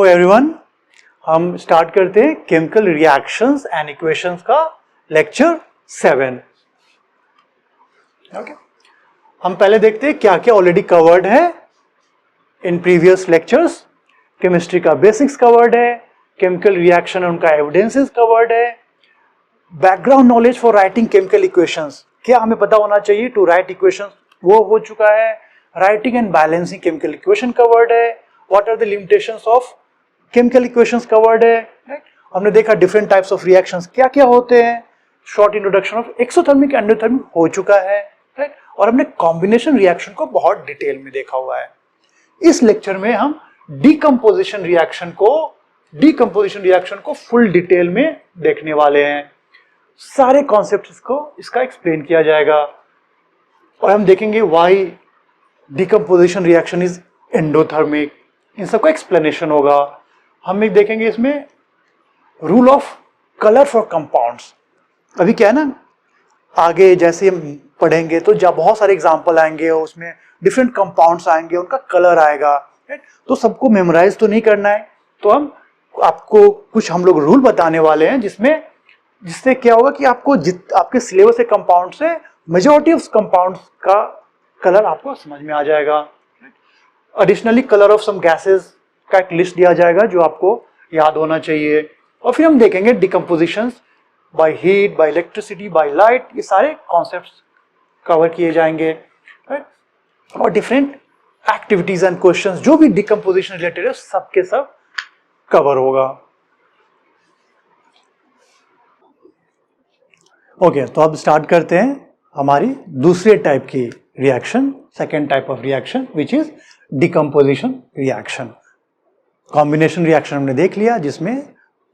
Everyone, हम start करते हैं केमिकल रिएक्शंस एंड इक्वेशंस का लेक्चर 7। ओके, हम पहले देखते हैं क्या क्या ऑलरेडी कवर्ड है इन प्रीवियस लेक्चर्स। केमिस्ट्री का बेसिक्स कवर्ड है, केमिकल रिएक्शन और उनका एविडेंसेस कवर्ड है, background knowledge for writing chemical equations, क्या हमें पता होना चाहिए टू राइट इक्वेशंस, वो हो चुका है। Writing and balancing chemical equation covered है। What are the limitations of chemical equations covered है, राइट। हमने देखा डिफरेंट टाइप्स ऑफ रिएक्शंस क्या क्या होते हैं। Short introduction of exothermic endothermic हो चुका है, राइट। और हमने कॉम्बिनेशन रिएक्शन को बहुत डिटेल में देखा हुआ है। इस लेक्चर में हम डीकंपोजिशन रिएक्शन को फुल डिटेल में देखने वाले हैं। सारे कॉन्सेप्ट्स को इसका एक्सप्लेन किया जाएगा और हम देखेंगे why decomposition reaction is endothermic, इन सबका एक्सप्लेनेशन होगा। हम एक देखेंगे इसमें rule of colour for compounds. अभी क्या है ना, आगे जैसे हम पढ़ेंगे तो जब बहुत सारे एग्जांपल आएंगे और उसमें डिफरेंट कंपाउंड्स आएंगे, उनका कलर आएगा, राइट। तो सबको मेमोराइज तो नहीं करना है, तो हम आपको कुछ हम लोग रूल बताने वाले हैं जिससे क्या होगा कि आपको आपके सिलेबस के कंपाउंड से मेजॉरिटी ऑफ कंपाउंड्स का कलर आपको समझ में आ जाएगा। Additionally colour of some gases का एक लिस्ट दिया जाएगा जो आपको याद होना चाहिए। और फिर हम देखेंगे decompositions by heat, by electricity, by light, ये सारे कॉन्सेप्ट्स कवर किए जाएंगे, राइट। और डिफरेंट एक्टिविटीज एंड क्वेश्चंस जो भी डिकम्पोजिशन रिलेटेड है सबके सब कवर होगा। ओके, तो अब स्टार्ट करते हैं हमारी दूसरे टाइप की reaction, second type of reaction which is decomposition reaction. Combination reaction हमने देख लिया जिसमें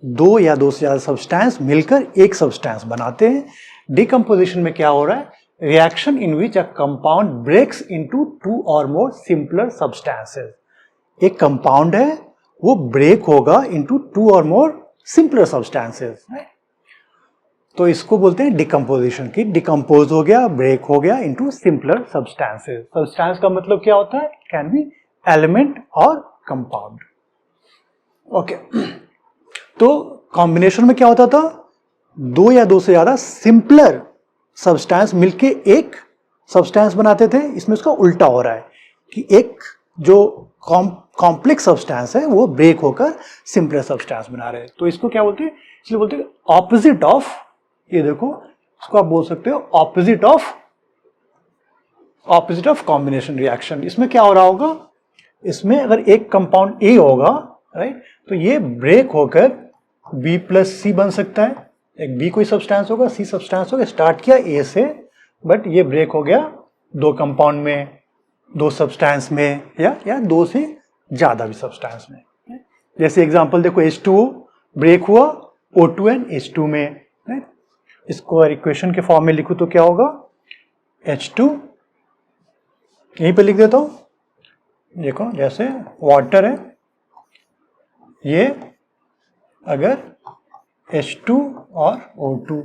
दो या दो से ज्यादा सब्सटेंस मिलकर एक सब्सटेंस बनाते हैं। डिकम्पोजिशन में क्या हो रहा है, reaction in which a compound breaks into two और मोर सिंपलर सब्सटेंसेस। एक कंपाउंड है वो ब्रेक होगा इनटू टू और मोर सिंपलर सब्सटेंसेस, तो इसको बोलते हैं डिकम्पोजिशन की। डिकम्पोज हो गया, ब्रेक हो गया इनटू सिंपलर सब्सटेंसेस। सब्सटेंस का मतलब क्या होता है, कैन बी एलिमेंट और कंपाउंड। ओके, तो कॉम्बिनेशन में क्या होता था, दो या दो से ज्यादा सिंपलर सब्सटेंस मिलके एक सब्सटेंस बनाते थे। इसमें उसका उल्टा हो रहा है कि एक जो कॉम्प्लेक्स सब्सटेंस है वो ब्रेक होकर सिंपलर सब्सटेंस बना रहे हैं। तो इसको क्या बोलते हैं, इसलिए बोलते हैं ऑपोजिट ऑफ, ये देखो इसको आप बोल सकते हो ऑपोजिट ऑफ कॉम्बिनेशन रिएक्शन। इसमें क्या हो रहा होगा, इसमें अगर एक कंपाउंड ए होगा, राइट, तो ये ब्रेक होकर बी प्लस सी बन सकता है। एक बी कोई सब्सटेंस होगा, सी सब्सटेंस होगा, स्टार्ट किया ए से, बट ये ब्रेक हो गया दो कंपाउंड में, दो सब्सटेंस में, या दो से ज्यादा भी सब्सटेंस में। जैसे एग्जांपल देखो, H2O ब्रेक हुआ O2 and H2 में। इसको अगर इक्वेशन के फॉर्म में लिखूं तो क्या होगा, H2, यहीं पे लिख देता हूं, देखो जैसे वाटर है, ये अगर H2 और O2,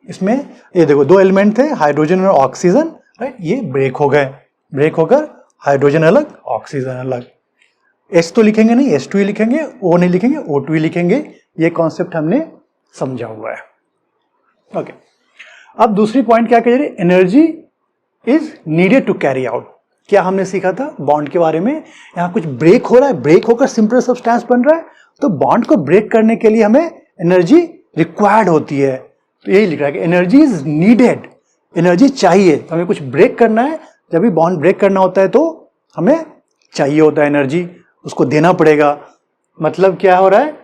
इसमें ये देखो दो एलिमेंट थे, हाइड्रोजन और ऑक्सीजन, राइट, ये ब्रेक हो गए, ब्रेक होकर हाइड्रोजन अलग, ऑक्सीजन अलग। H तो लिखेंगे नहीं, H2 ही लिखेंगे, O नहीं लिखेंगे, O2 ही लिखेंगे। ये कॉन्सेप्ट हमने समझा हुआ है। ओके, अब दूसरी पॉइंट क्या कह रही है, energy is needed to carry out. क्या हमने सीखा था बॉन्ड के बारे में, यहाँ कुछ ब्रेक हो रहा है, ब्रेक होकर सिंपल सब्सटेंस बन रहा है, तो बॉन्ड को ब्रेक करने के लिए हमें एनर्जी रिक्वायर्ड होती है। तो यही लिख रहा है कि एनर्जी इज नीडेड, एनर्जी चाहिए, तो हमें कुछ ब्रेक करना है। जब भी बॉन्ड ब्रेक करना होता है तो हमें चाहिए होता है एनर्जी, उसको देना पड़ेगा। मतलब क्या हो रहा है,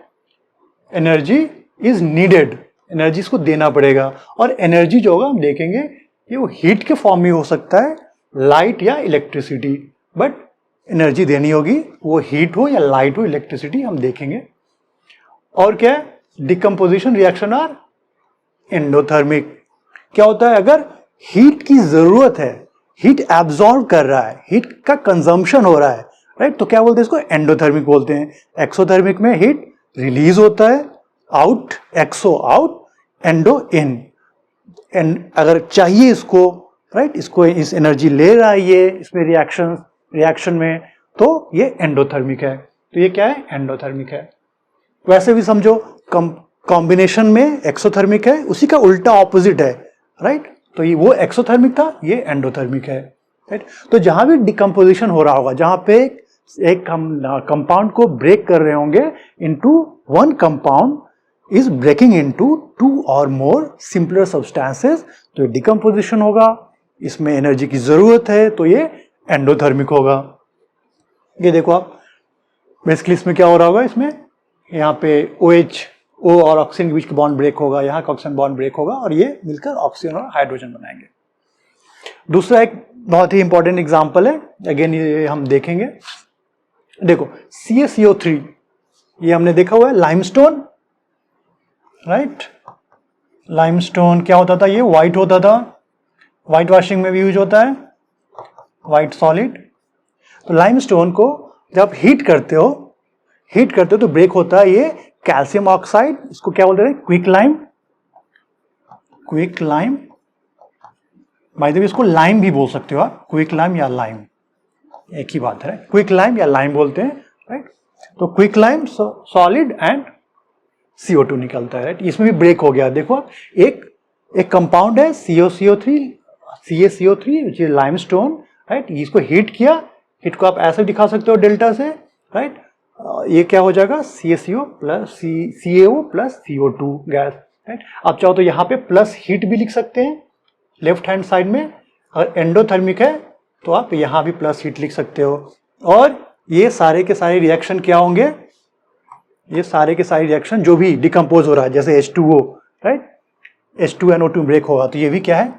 एनर्जी इज नीडेड, एनर्जी इसको देना पड़ेगा। और एनर्जी जो होगा हम देखेंगे ये वो हीट के फॉर्म में हो सकता है, लाइट या इलेक्ट्रिसिटी, बट एनर्जी देनी होगी, वो हीट हो या लाइट हो, इलेक्ट्रिसिटी, हम देखेंगे। और क्या है, डिकम्पोजिशन रिएक्शन आर एंडोथर्मिक। क्या होता है, अगर हीट की जरूरत है, हीट एब्जॉर्ब कर रहा है, हीट का कंजम्पशन हो रहा है, राइट, तो क्या बोलते हैं, इसको एंडोथर्मिक बोलते हैं। एक्सोथर्मिक में हीट रिलीज होता है, आउट, एक्सो आउट, एंडो इन। अगर चाहिए इसको, राइट, इसको इस एनर्जी ले रहा है ये इसमें रिएक्शन में, तो ये एंडोथर्मिक है। तो ये क्या है, एंडोथर्मिक है। वैसे भी समझो कॉम्बिनेशन में एक्सोथर्मिक है, उसी का उल्टा ऑपोजिट है, राइट। तो ये वो एक्सोथर्मिक था, ये एंडोथर्मिक है, राइट। तो जहां भी डिकम्पोजिशन हो रहा होगा, जहां पे एक कंपाउंड को ब्रेक कर रहे होंगे into one compound is breaking into 2 और मोर सिंपलर सब्सटेंसेस, तो ये डिकम्पोजिशन होगा, इसमें एनर्जी की जरूरत है, तो ये एंडोथर्मिक होगा। ये देखो आप, बेसिकली इसमें क्या हो रहा होगा, इसमें यहाँ पे OH O और ऑक्सीजन के बीच का बॉन्ड ब्रेक होगा, यहाँ का ऑक्सीजन बॉन्ड ब्रेक होगा और ये मिलकर ऑक्सीजन और हाइड्रोजन बनाएंगे। दूसरा एक बहुत ही इंपॉर्टेंट एग्जांपल है, अगेन ये हम देखेंगे। देखो CaCO3, ये हमने देखा हुआ है लाइमस्टोन, राइट। लाइमस्टोन क्या होता था, ये व्हाइट होता था, व्हाइट वॉशिंग में भी यूज होता है, व्हाइट सॉलिड। तो लाइमस्टोन को जब हीट करते हो तो ब्रेक होता है ये कैल्शियम ऑक्साइड, इसको क्या बोलते हैं, quick lime. By the way इसको लाइम भी बोल सकते हो आप, क्विक लाइम या लाइम एक ही बात है, क्विक लाइम या लाइम बोलते हैं, राइट। तो quick lime solid and CO2 निकलता है, राइट। इसमें भी ब्रेक हो गया, देखो एक कंपाउंड है CaCO3 which is limestone, right. इसको हीट किया, हीट को आप ऐसे दिखा सकते हो डेल्टा से, राइट। ये क्या हो जाएगा, CaCO plus CaO plus CO2 gas, right. आप चाहो तो यहाँ पे प्लस हीट भी लिख सकते हैं लेफ्ट हैंड साइड में, अगर एंडोथर्मिक है तो आप यहाँ भी प्लस हीट लिख सकते हो। और ये सारे के सारे रिएक्शन क्या होंगे, ये सारे के सारे रिएक्शन जो भी डिकम्पोज हो रहा है, जैसे H2O, राइट, H2NO2 ब्रेक होगा, तो ये भी क्या है,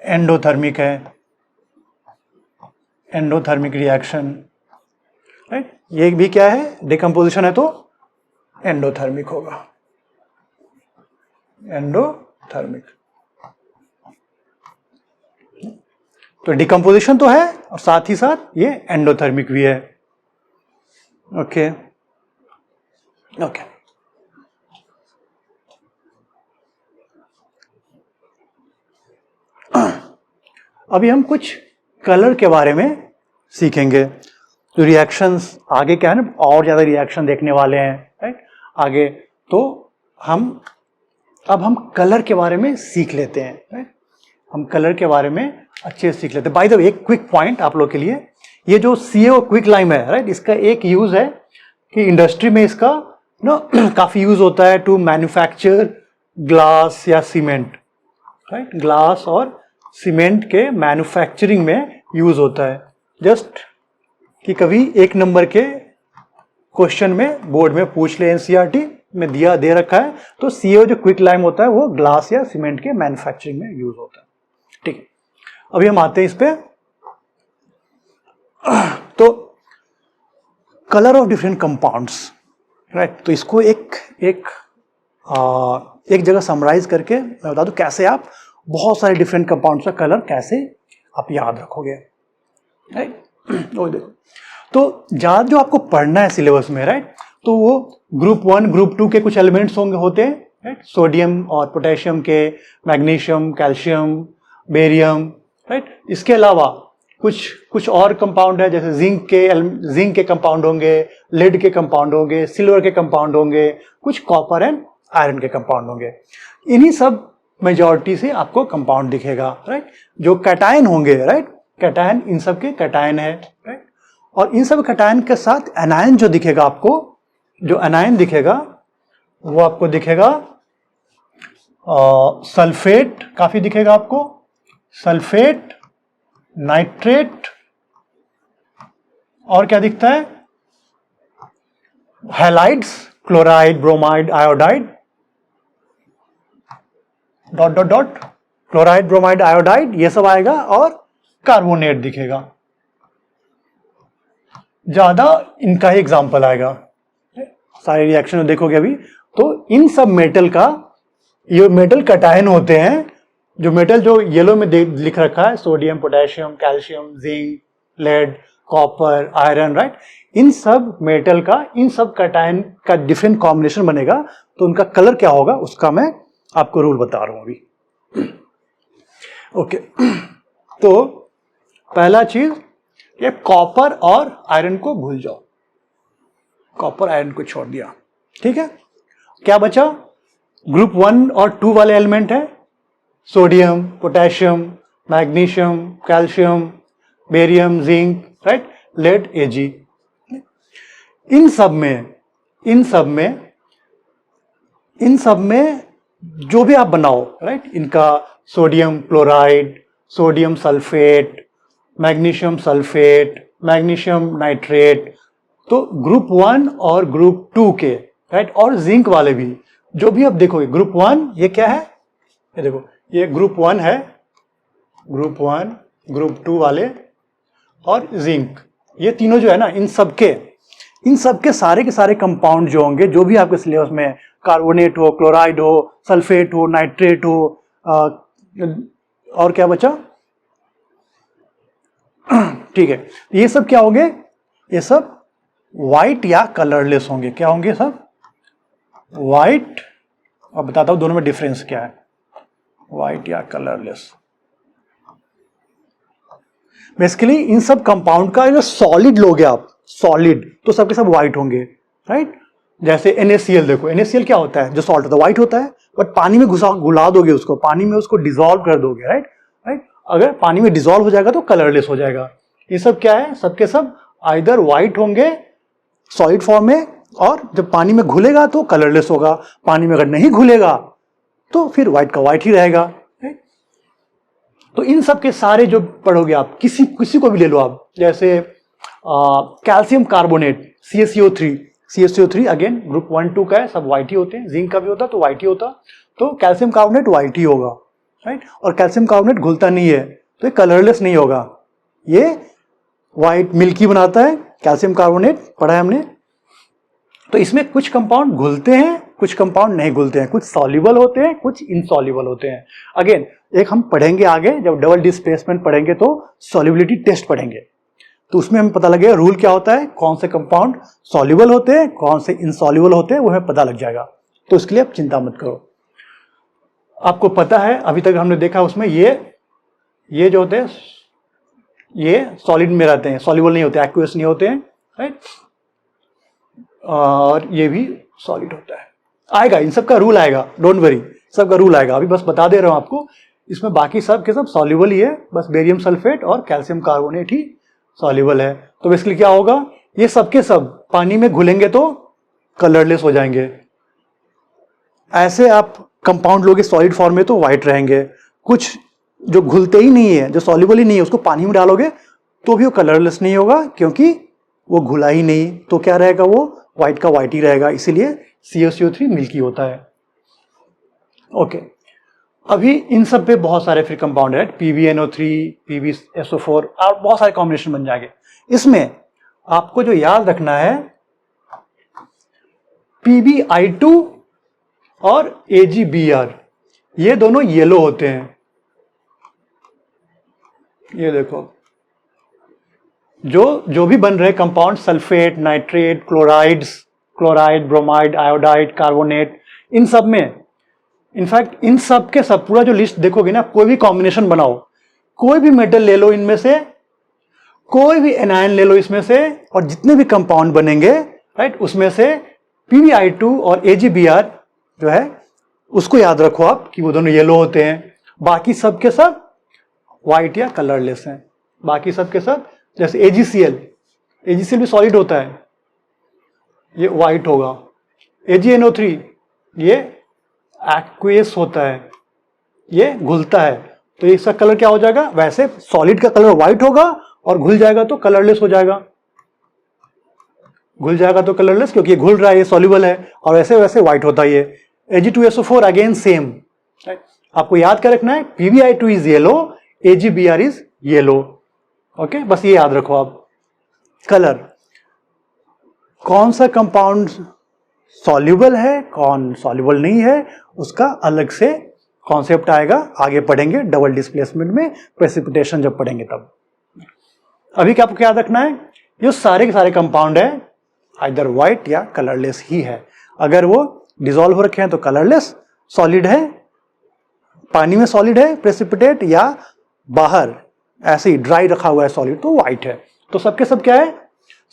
एंडोथर्मिक है, एंडोथर्मिक रिएक्शन, राइट। ये भी क्या है, डिकम्पोजिशन है तो एंडोथर्मिक होगा, एंडोथर्मिक। तो डिकम्पोजिशन तो है और साथ ही साथ ये एंडोथर्मिक भी है, ओके। अभी हम कुछ कलर के बारे में सीखेंगे। तो रिएक्शंस आगे क्या है ना, और ज्यादा रिएक्शन देखने वाले हैं, राइट, आगे। तो अब हम कलर के बारे में सीख लेते हैं, राइट। हम कलर के बारे में अच्छे से सीख लेते हैं। बाय द वे एक क्विक पॉइंट आप लोग के लिए, ये जो CO क्विक लाइम है, राइट, इसका एक यूज है कि इंडस्ट्री में इसका काफी यूज होता है टू मैन्युफैक्चर ग्लास या सीमेंट, राइट। ग्लास और सीमेंट के मैन्युफैक्चरिंग में यूज होता है। जस्ट कि कभी एक नंबर के क्वेश्चन में बोर्ड में पूछ ले, NCERT में दे रखा है, तो CO जो क्विक लाइम होता है वो ग्लास या सीमेंट के मैन्युफैक्चरिंग में यूज होता है, ठीक है। अभी हम आते हैं इस पे। तो colour of different compounds, right. तो इसको एक जगह समराइज करके मैं बता दूं कैसे आप बहुत सारे डिफरेंट कंपाउंड्स का कलर कैसे आप याद रखोगे, राइट। वो देखो, तो जो आपको पढ़ना है सिलेबस में, राइट, तो वो ग्रुप 1 ग्रुप 2 के कुछ एलिमेंट्स होते हैं, राइट, सोडियम और पोटेशियम के, मैग्नीशियम, कैल्शियम, बेरियम, राइट। इसके अलावा कुछ और कंपाउंड है, जैसे जिंक के कंपाउंड होंगे, लेड के कंपाउंड होंगे, सिल्वर के कंपाउंड होंगे, कुछ कॉपर एंड आयरन के कंपाउंड होंगे। इन्हीं सब मेजॉरिटी से आपको कंपाउंड दिखेगा, राइट। जो कैटायन होंगे, राइट, कैटायन इन सब के कैटायन है, राइट। और इन सब कैटायन के साथ एनायन जो दिखेगा आपको, जो एनायन दिखेगा वो आपको दिखेगा सल्फेट, काफी दिखेगा आपको, सल्फेट, नाइट्रेट, और क्या दिखता है, halides, chloride, bromide, iodide, dot, chloride, bromide, iodide, ये सब आएगा, और कार्बोनेट दिखेगा। ज्यादा इनका ही एग्जाम्पल आएगा, सारे रिएक्शन देखोगे अभी। तो इन सब मेटल का, ये मेटल कैटायन होते हैं, जो मेटल जो येलो में लिख रखा है, sodium, potassium, calcium, zinc, lead, copper, iron, right. इन सब मेटल का, इन सब कैटायन का डिफरेंट कॉम्बिनेशन बनेगा, तो उनका कलर क्या होगा उसका मैं आपको रूल बता रहा हूं अभी, ओके। तो पहला चीज, ये कॉपर और आयरन को भूल जाओ, कॉपर आयरन को छोड़ दिया, ठीक है। क्या बचा? ग्रुप 1 और 2 वाले एलिमेंट है, sodium, potassium, magnesium, calcium, barium, zinc, right, lead, Ag। इन सब में जो भी आप बनाओ, राइट, इनका sodium chloride, sodium sulphate, magnesium sulphate, magnesium nitrate, तो ग्रुप 1 और ग्रुप 2 के, राइट, और जिंक वाले भी, जो भी आप देखोगे, ग्रुप 1 ये क्या है, ये देखो, ये ग्रुप 1 है, ग्रुप 1, ग्रुप 2 वाले और जिंक, ये तीनों जो है ना, इन सब के सारे के सारे कंपाउंड जो होंगे, जो भी आपके सिलेबस में कार्बोनेट हो, क्लोराइड हो, सल्फेट हो, नाइट्रेट हो, और क्या बचा, ठीक है, ये सब क्या होंगे, ये सब व्हाइट या कलरलेस होंगे। क्या होंगे सब? व्हाइट। अब बताता हूं दोनों में डिफरेंस क्या है, व्हाइट या कलरलेस। बेसिकली इन सब कंपाउंड का जो सॉलिड लोगे आप, सॉलिड, तो सबके सब व्हाइट होंगे, राइट। जैसे NaCl देखो, NaCl क्या होता है, जो सॉल्ट होता है व्हाइट होता है, बट पानी में घुला दोगे उसको, पानी में उसको डिसॉल्व कर दोगे, राइट, अगर पानी में डिसॉल्व हो जाएगा तो कलरलेस हो जाएगा। ये सब क्या है, सबके सब आइदर व्हाइट होंगे सॉलिड फॉर्म में, और जब पानी में घुलेगा तो कलरलेस होगा, पानी में अगर नहीं घुलेगा तो फिर व्हाइट का व्हाइट ही रहेगा। तो इन सब के सारे जो पढ़ोगे आप, किसी को भी ले लो आप, जैसे calcium carbonate CaCO3 again group 1 2 का है, सब व्हाइट ही होते हैं, जिंक का भी होता तो व्हाइट ही होता, तो कैल्शियम कार्बोनेट व्हाइट ही होगा, राइट। और कैल्शियम कार्बोनेट घुलता नहीं है तो ये कलरलेस नहीं होगा, ये व्हाइट मिल्की बनाता है, कैल्शियम कार्बोनेट पढ़ा है हमने। तो इसमें कुछ कंपाउंड घुलते हैं, कुछ कंपाउंड नहीं घुलते हैं, कुछ सॉल्युबल होते हैं, कुछ इनसॉल्युबल होते हैं। अगेन एक हम पढ़ेंगे आगे, जब डबल डिस्प्लेसमेंट पढ़ेंगे तो सॉल्युबिलिटी टेस्ट पढ़ेंगे, तो उसमें हमें पता लगेगा रूल क्या होता है, कौन से कंपाउंड सॉल्युबल होते हैं, कौन से इनसॉल्युबल होते हैं, वो हमें पता लग जाएगा। तो उसके लिए आप चिंता मत करो। आपको पता है अभी तक हमने देखा उसमें ये जो होते हैं ये सॉलिड में रहते हैं, सॉल्युबल नहीं होते, एक्वियस नहीं होते हैं, राइट, और ये भी सॉलिड होता है। आएगा, इन सब का रूल आएगा, डोंट वरी, सबका रूल आएगा, अभी बस बता दे रहा हूं आपको। इसमें बाकी सब के सब सॉल्युबल ही है, बस बेरियम सल्फेट और कैल्शियम कार्बोनेट ही सॉल्युबल है। तो बेसिकली क्या होगा, ये सब के सब पानी में घुलेंगे तो कलरलेस हो जाएंगे। ऐसे आप कंपाउंड लोगे सॉलिड फॉर्म में तो व्हाइट रहेंगे। कुछ जो घुलते ही नहीं है, जो सॉल्युबल ही नहीं है, उसको पानी में डालोगे तो भी वो कलरलेस नहीं होगा, क्योंकि वो घुला ही नहीं, तो क्या रहेगा, वो व्हाइट का व्हाइट ही रहेगा। इसीलिए CaCO3 मिल्की होता है। ओके, अभी इन सब पे बहुत सारे फिर कंपाउंड है, PbNO3, PbSO4 और बहुत सारे कॉम्बिनेशन बन जाएंगे। इसमें आपको जो याद रखना है, PbI2 और AgBr, ये दोनों येलो होते हैं। ये देखो, जो भी बन रहे compound, sulphate, nitrate, chloride, bromide, iodide, carbonate, इन सब में, इनफैक्ट इन सब के सब पूरा जो लिस्ट देखोगे ना, कोई भी कॉम्बिनेशन बनाओ, कोई भी मेटल ले लो इनमें से, कोई भी एनायन ले लो इसमें से, और जितने भी कंपाउंड बनेंगे, राइट, उसमें से PbI2 और AgBr जो है उसको याद रखो आप कि वो दोनों येलो होते हैं। बाकी सब के सब व्हाइट या कलरलेस हैं। बाकी सब के सब, जैसे AgCl भी सॉलिड होता है, ये व्हाइट होगा। AgNO3 ये एक्वियस होता है, ये घुलता है, तो इसका कलर क्या हो जाएगा, वैसे सॉलिड का कलर व्हाइट होगा और घुल जाएगा तो कलरलेस हो जाएगा। घुल जाएगा तो कलरलेस, क्योंकि ये घुल रहा है, ये सॉल्युबल है, और वैसे वैसे व्हाइट होता है ये। Ag2SO4 अगेन सेम, आपको याद क्या रखना है, PbI2 is yellow, AgBr is yellow. Okay, बस ये याद रखो आप। कलर, कौन सा कंपाउंड सॉल्युबल है, कौन सॉल्युबल नहीं है, उसका अलग से कॉन्सेप्ट आएगा, आगे पढ़ेंगे डबल डिस्प्लेसमेंट में, प्रेसिपिटेशन जब पढ़ेंगे तब। अभी क्या आपको याद रखना है, ये सारे के सारे कंपाउंड है आइदर व्हाइट या कलरलेस ही है। अगर वो डिसॉल्व हो रखे हैं तो कलरलेस, सॉलिड है, पानी में सॉलिड है प्रेसिपिटेट, या बाहर ऐसे ही ड्राई रखा हुआ है सॉलिड, तो व्हाइट है। तो सबके सब क्या है,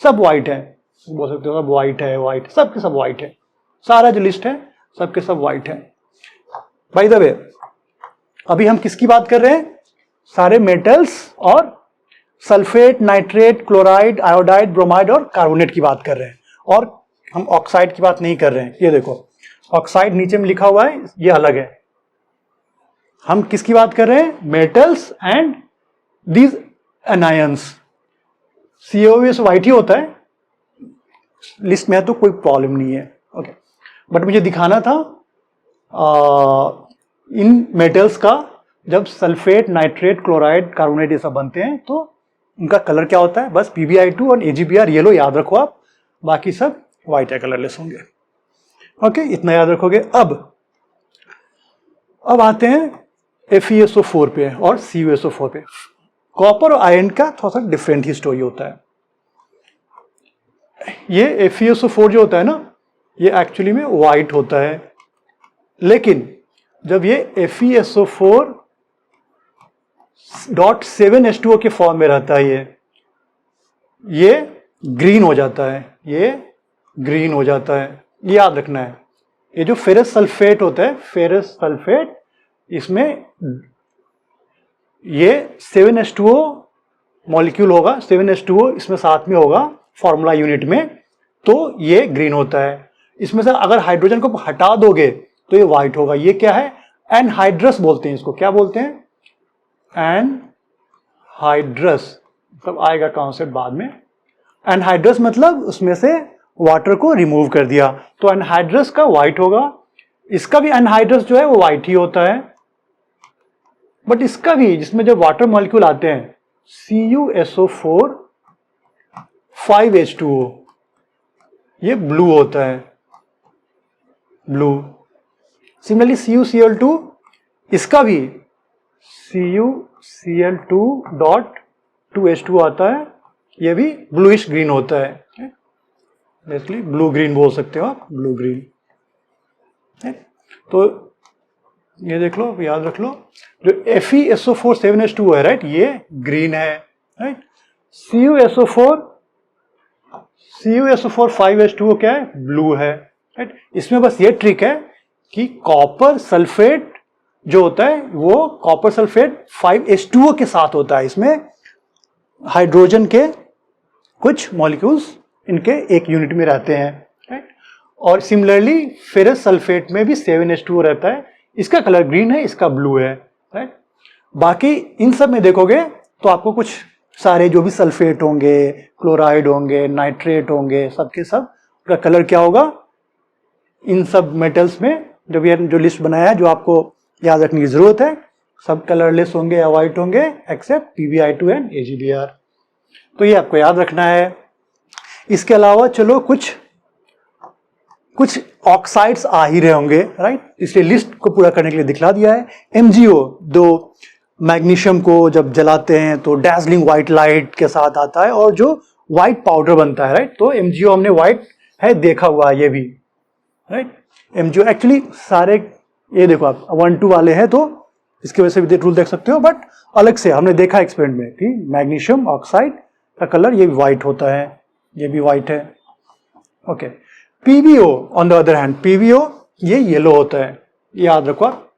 सब व्हाइट है। बोल सकते हो, सब व्हाइट है, व्हाइट, सब के सब व्हाइट है, सारा जो लिस्ट है सबके सब व्हाइट है। बाय द वे, अभी हम किसकी बात कर रहे हैं? सारे मेटल्स और sulphate, nitrate, chloride, iodide, bromide और कार्बोनेट की बात कर रहे हैं, और हम ऑक्साइड की बात नहीं कर रहे हैं। ये देखो ऑक्साइड नीचे में लिखा हुआ है, ये अलग है। हम किसकी बात कर रहे हैं? Metals and these anions. COS white ही होता है, लिस्ट में है तो कोई प्रॉब्लम नहीं है, ओके। बट मुझे दिखाना था इन मेटल्स का जब सल्फेट, नाइट्रेट, क्लोराइड, कार्बोनेट ये सब बनते हैं तो उनका कलर क्या होता है। बस PbI2 और AgBr येलो याद रखो आप, बाकी सब व्हाइट या कलरलेस होंगे, ओके। इतना याद रखोगे। अब आते हैं FeSO4 पे और CuSO4 पे। कॉपर और आयरन का थोड़ा सा डिफरेंट ही स्टोरी होता है। ये FeSO4 जो होता है ना, ये एक्चुअली में व्हाइट होता है, लेकिन जब ये FeSO4.7H2O के फॉर्म में रहता है, ये ग्रीन हो जाता है, ये ग्रीन हो जाता है, ये याद रखना है। ये जो फेरस सल्फेट होता है, फेरस सल्फेट, इसमें ये 7H2O मॉलिक्यूल होगा, 7H2O इसमें साथ में होगा फॉर्मूला यूनिट में, तो ये ग्रीन होता है। इसमें से अगर हाइड्रोजन को हटा दोगे तो ये व्हाइट होगा। ये क्या है? एनहाइड्रस बोलते हैं इसको। क्या बोलते हैं? एनहाइड्रस, मतलब आएगा कॉन्सेप्ट बाद में। एनहाइड्रस मतलब उसमें से वाटर को रिमूव कर दिया, तो एनहाइड्रस का व्हाइट होगा। इसका भी एनहाइड्रस जो है वो व्हाइट ही होता है, बट इसका भी, जिसमें जो वाटर मॉलिक्यूल आते हैं, CuSO4 5H2O, ये ब्लू होता है, ब्लू। सिमिलरली CuCl2, इसका भी CuCl2.2H2 आता है, ये भी ब्लूइश ग्रीन होता है। बेसिकली ब्लू ग्रीन बोल सकते हो आप, ब्लू ग्रीन। तो ये देख लो, याद रख लो, जो FeSO4 7H2O है, राइट, ये ग्रीन है, राइट। CuSO4 5H2O क्या है? ब्लू है, राइट। इसमें बस ये ट्रिक है कि कॉपर सल्फेट जो होता है वो कॉपर सल्फेट 5H2O के साथ होता है। इसमें हाइड्रोजन के कुछ मॉलिक्यूल्स इनके एक यूनिट में रहते हैं, राइट। और सिमिलरली फेरस सल्फेट में भी 7H2O रहता है, इसका कलर ग्रीन है, इसका ब्लू है, राइट। बाकी इन सब में देखोगे तो आपको कुछ सारे जो भी सल्फेट होंगे, क्लोराइड होंगे, नाइट्रेट होंगे, सबके सब का कलर क्या होगा? इन सब मेटल्स में जब ये जो लिस्ट बनाया है, जो आपको याद रखने की जरूरत है, सब कलरलेस होंगे या व्हाइट होंगे एक्सेप्ट PbI2 एंड AgBr। तो ये आपको याद रखना है। इसके अलावा चलो कुछ ऑक्साइड्स आ ही रहे होंगे, राइट, इसलिए लिस्ट को पूरा करने के लिए दिखला दिया है। MgO, दो मैग्नीशियम को जब जलाते हैं तो डैजलिंग व्हाइट लाइट के साथ आता है और जो व्हाइट पाउडर बनता है, राइट। तो MgO हमने व्हाइट है देखा हुआ है, ये भी, राइट। MgO एक्चुअली सारे, ये देखो आप 1-2 वाले हैं तो इसकी वजह से भी रूल देख सकते हो, बट अलग से हमने देखा एक्सपेरिमेंट में कि मैग्नीशियम ऑक्साइड का कलर ये व्हाइट होता है, ये भी व्हाइट है, okay. PbO on the other hand, PbO ये येलो होता है, याद रखो आप।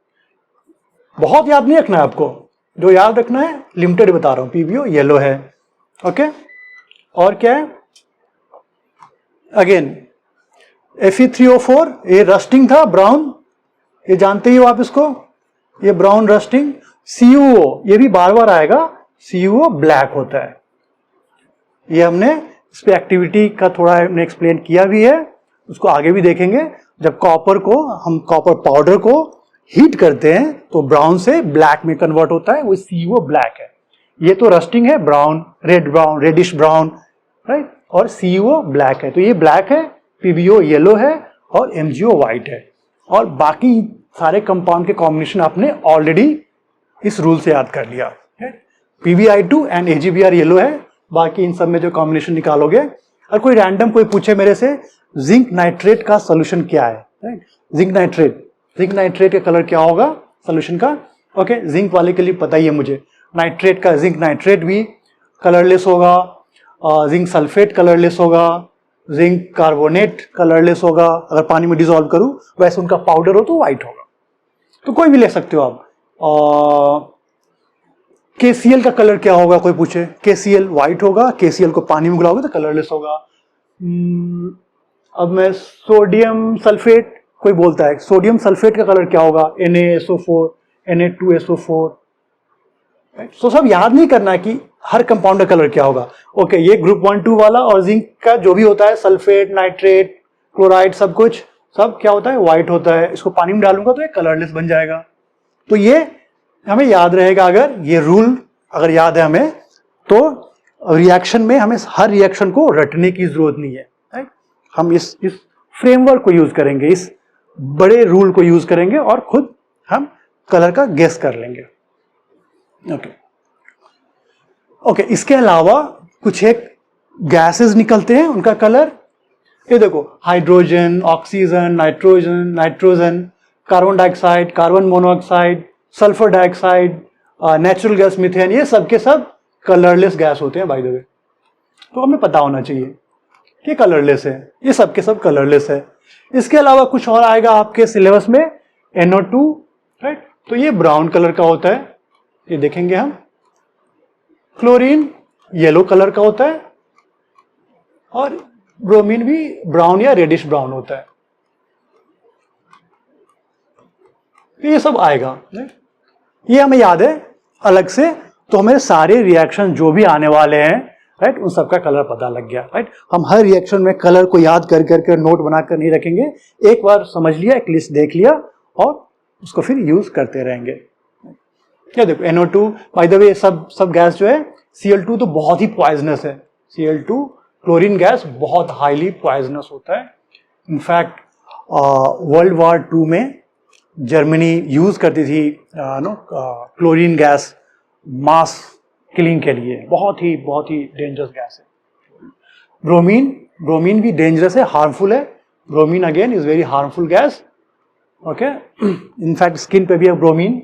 बहुत याद नहीं रखना है आपको, जो याद रखना है लिमिटेड बता रहा हूं। PbO येलो है, ओके। और क्या है? अगेन Fe3O4, ये रस्टिंग था, ब्राउन, ये जानते ही हो आप इसको, ये ब्राउन रस्टिंग। CuO, ये भी बार बार आएगा, CuO ब्लैक होता है। ये हमने इस पे एक्टिविटी का थोड़ा हमने एक्सप्लेन किया भी है, उसको आगे भी देखेंगे। जब कॉपर को, हम कॉपर पाउडर को हीट करते हैं तो ब्राउन से ब्लैक में कन्वर्ट होता है, वो CuO ब्लैक है। ये तो रस्टिंग है, ब्राउन, रेडिश ब्राउन, राइट, और CuO ब्लैक है, तो ये ब्लैक है, PbO येलो है और MgO व्हाइट है। और बाकी सारे कंपाउंड के कॉम्बिनेशन आपने ऑलरेडी इस रूल से याद कर लिया। PbI2 एंड AgBr येलो है, बाकी इन सब में जो कॉम्बिनेशन निकालोगे। और कोई रैंडम कोई पूछे मेरे से जिंक नाइट्रेट का सोल्यूशन क्या है, राइट, जिंक नाइट्रेट का कलर क्या होगा सोल्यूशन का, ओके। जिंक वाले के लिए पता ही है मुझे, नाइट्रेट का जिंक नाइट्रेट भी कलरलेस होगा, जिंक सल्फेट कलरलेस होगा, जिंक कार्बोनेट कलरलेस होगा, अगर पानी में डिसॉल्व करूं वैसे उनका पाउडर हो तो व्हाइट होगा। तो कोई भी ले सकते हो आप। KCl का कलर क्या होगा, कोई पूछे, KCl व्हाइट होगा, KCl को पानी में घुलाओगे तो कलरलेस होगा। अब मैं सोडियम सल्फेट, कोई बोलता है सोडियम सल्फेट का कलर क्या होगा, NaSO4 Na2SO4। तो सब याद नहीं करना है कि हर कंपाउंड का कलर क्या होगा। ओके, ये ग्रुप 1-2 वाला, और जिंक का जो भी होता है सल्फेट, नाइट्रेट, क्लोराइड, सब कुछ सब क्या होता है, व्हाइट होता है। इसको पानी में डालूंगा तो ये कलरलेस बन जाएगा। तो ये हमें याद रहेगा, अगर ये रूल अगर याद है हमें, तो रिएक्शन में हमें हर रिएक्शन को रटने की जरूरत नहीं है, राइट। हम इस फ्रेमवर्क को यूज करेंगे, इस बड़े रूल को यूज करेंगे और खुद हम कलर का गेस कर लेंगे। ओके, इसके अलावा कुछ एक गैसेस निकलते हैं, उनका कलर ये देखो, hydrogen, oxygen, nitrogen, carbon dioxide, carbon monoxide, sulphur dioxide, natural gas methane, ये सब के सब कलरलेस गैस होते हैं बाय द वे। तो हमें पता होना चाहिए कि कलरलेस है, ये सब के सब कलरलेस है। इसके अलावा कुछ और आएगा आपके सिलेबस में, NO2, राइट। तो ये ब्राउन कलर का होता है, ये देखेंगे हम। क्लोरीन येलो कलर का होता है, और ब्रोमीन भी ब्राउन या रेडिश ब्राउन होता है। ये सब आएगा, ये हमें याद है अलग से। तो हमें सारे रिएक्शन जो भी आने वाले हैं, राइट, उन सबका कलर पता लग गया, राइट। हम हर रिएक्शन में कलर को याद कर करके नोट बनाकर नहीं रखेंगे, एक बार समझ लिया, एक लिस्ट देख लिया और उसको फिर यूज करते रहेंगे। क्या देखो, NO2 बाय द वे, सब गैस जो है, Cl2 तो बहुत ही पॉइजनस है। Cl2 क्लोरीन गैस बहुत हाईली पॉइजनस होता है। इनफैक्ट वर्ल्ड वॉर 2 में जर्मनी यूज करती थी क्लोरीन गैस मास किलिंग के लिए, बहुत ही डेंजरस गैस है। ब्रोमीन भी डेंजरस है, हार्मफुल है। Bromine again is very harmful gas, okay. In fact skin पे भी है ब्रोमीन,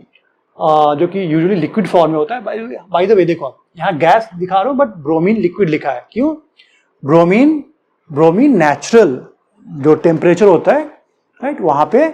जो कि यूजुअली लिक्विड फॉर्म में होता है। बाय द वे देखो, आप यहाँ गैस दिखा रहा हूँ बट ब्रोमीन लिक्विड लिखा है, क्यों? ब्रोमीन नेचुरल जो टेम्परेचर होता है, राइट, वहां पे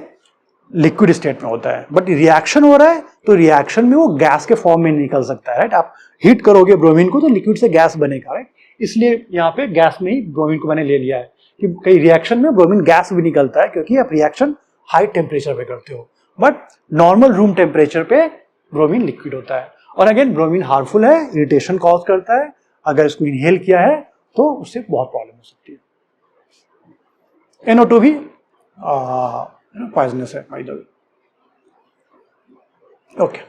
लिक्विड स्टेट में होता है, बट रिएक्शन हो रहा है तो रिएक्शन में वो गैस के फॉर्म में निकल सकता है, राइट। आप हीट करोगे ब्रोमीन को तो लिक्विड से गैस बनेगा, राइट। इसलिए यहाँ पे गैस में ही ब्रोमीन को मैंने ले लिया है कि कई रिएक्शन में ब्रोमीन गैस भी निकलता है, क्योंकि आप रिएक्शन हाई टेम्परेचर पे करते हो, बट नॉर्मल रूम टेम्परेचर पे ब्रोमीन लिक्विड होता है। और अगेन ब्रोमीन हार्मफुल है, इरिटेशन कॉज करता है, अगर इसको इनहेल किया है तो उससे बहुत प्रॉब्लम हो सकती है। NO2 भी पॉइजनस है बाय द वे, ओके।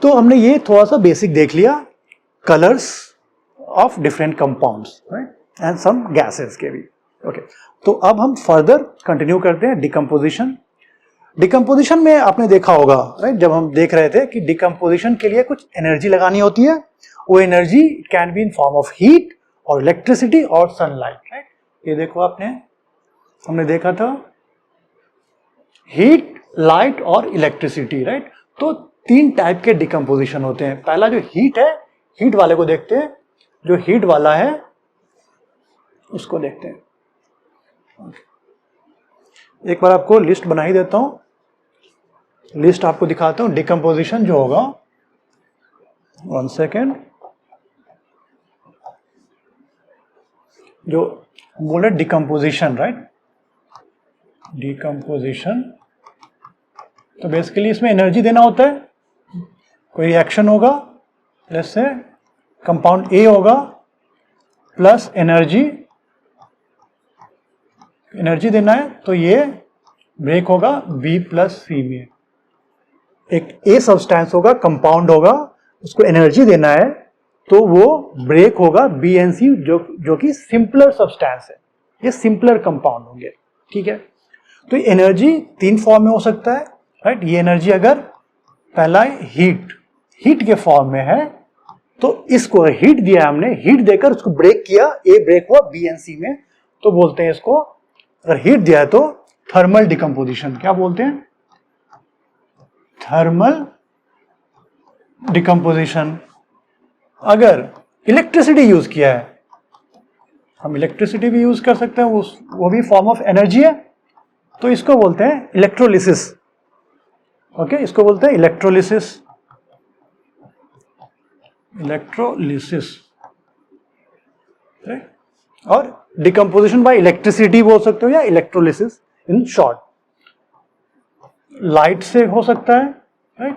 तो हमने ये थोड़ा सा बेसिक देख लिया, colours of different compounds, right, and some gases के भी, ओके। तो अब हम फर्दर कंटिन्यू करते हैं डिकम्पोजिशन। डिकम्पोजिशन में आपने देखा होगा, राइट, जब हम देख रहे थे कि डिकम्पोजिशन के लिए कुछ एनर्जी लगानी होती है, वो energy can be in form of heat और इलेक्ट्रिसिटी और सनलाइट, राइट। ये देखो, हमने देखा था हीट, लाइट और इलेक्ट्रिसिटी, राइट। तो 3 टाइप के डिकम्पोजिशन होते हैं। पहला जो हीट है, हीट वाले को देखते हैं, जो हीट वाला है उसको देखते हैं। एक बार आपको लिस्ट बना ही देता हूं, लिस्ट आपको दिखाता हूं। डिकम्पोजिशन जो होगा, 1 सेकेंड, जो बोले डिकम्पोजिशन, राइट, डिकम्पोजिशन, तो बेसिकली इसमें एनर्जी देना होता है। कोई रिएक्शन होगा, जैसे कंपाउंड A होगा प्लस एनर्जी देना है, तो ये ब्रेक होगा B प्लस C में। एक A सब्सटेंस होगा, कंपाउंड होगा, उसको एनर्जी देना है तो वो ब्रेक होगा BnC, जो कि सिंपलर सब्सटेंस है, ये सिंपलर कंपाउंड होंगे, ठीक है। तो एनर्जी 3 फॉर्म में हो सकता है, राइट। ये एनर्जी अगर पहला हीट के फॉर्म में है, तो इसको हीट दिया हमने, हीट देकर उसको ब्रेक किया, A ब्रेक हुआ BnC में, तो बोलते हैं इसको, अगर हीट दिया है तो थर्मल डिकम्पोजिशन। क्या बोलते हैं? Thermal decomposition. अगर इलेक्ट्रिसिटी यूज किया है हम इलेक्ट्रिसिटी भी यूज कर सकते हैं, वो भी फॉर्म ऑफ एनर्जी है, तो इसको बोलते हैं इलेक्ट्रोलिसिस। ओके, इसको बोलते हैं इलेक्ट्रोलिसिस। इलेक्ट्रोलिसिस और डिकम्पोजिशन बाय इलेक्ट्रिसिटी बोल सकते हो या इलेक्ट्रोलिसिस इन शॉर्ट। लाइट से हो सकता है, राइट।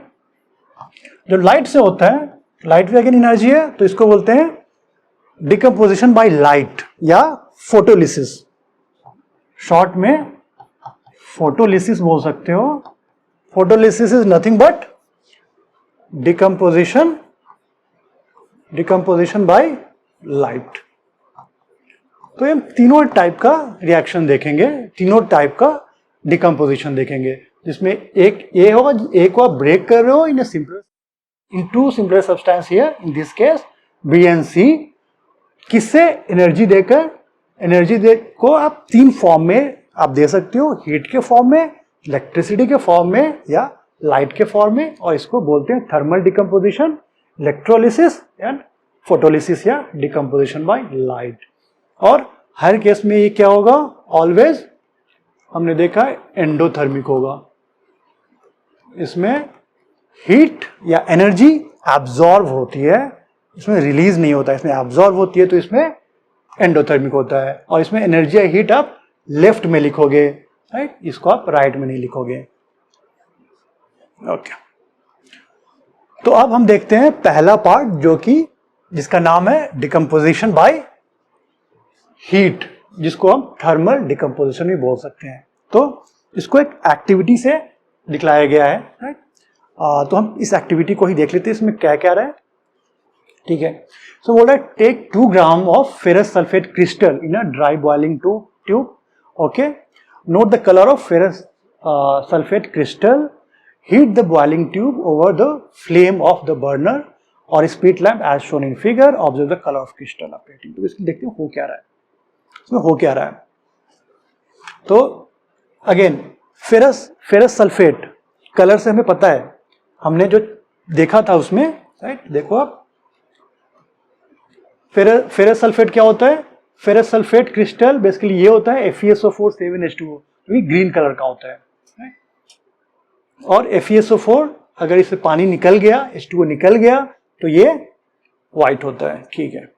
जो लाइट से होता है, लाइट भी अगेन एनर्जी है, तो इसको बोलते हैं डिकम्पोजिशन बाय लाइट या फोटोलिसिस। शॉर्ट में फोटोलिसिस बोल सकते हो। Photolysis is nothing but decomposition by light. तो ये तीनों टाइप का रिएक्शन देखेंगे, तीनों टाइप का डिकम्पोजिशन देखेंगे, जिसमें एक ये होगा, एक को आप ब्रेक कर रहे हो into simpler substance here, in this case B and C. किससे? एनर्जी देकर। एनर्जी को आप तीन फॉर्म में आप दे सकते हो, हीट के फॉर्म में, इलेक्ट्रिसिटी के फॉर्म में या लाइट के फॉर्म में, और इसको बोलते हैं thermal decomposition, electrolysis and photolysis या डिकम्पोजिशन बाय लाइट। और हर केस में ये क्या होगा? ऑलवेज हमने देखा है एंडोथर्मिक होगा। इसमें हीट या एनर्जी एब्जॉर्ब होती है, इसमें रिलीज नहीं होता है, इसमें एब्जॉर्ब होती है, तो इसमें एंडोथर्मिक होता है। और इसमें एनर्जी या हीट आप लेफ्ट में लिखोगे, राइट, इसको आप राइट में नहीं लिखोगे। ओके, तो अब हम देखते हैं पहला पार्ट, जो कि जिसका नाम है डिकम्पोजिशन बाय हीट, जिसको हम थर्मल डिकम्पोजिशन भी बोल सकते हैं। तो इसको एक एक्टिविटी से दिखलाया गया है, राइट। तो हम इस एक्टिविटी को ही देख लेते हैं, इसमें क्या क्या रहा है। ठीक है, सो बोल रहा है take 2 gram of ferrous sulphate crystal in a dry boiling tube. Okay, note the colour of ferrous sulphate crystal, heat the boiling tube over the flame of the burner और spirit lamp as shown in figure, observe the colour of crystal updating. तो इसमें देखते हैं हो क्या रहा है, इसमें हो क्या रहा है। तो अगेन फेरस सल्फेट कलर से हमें पता है, हमने जो देखा था उसमें, राइट। देखो आप, फेरस सल्फेट क्या होता है? फेरस सल्फेट क्रिस्टल बेसिकली ये होता है FeSO4 7H2O, जो कि ग्रीन कलर का होता है, राइट। और FeSO4 अगर इससे पानी निकल गया, H2O निकल गया, तो ये व्हाइट होता है। ठीक है,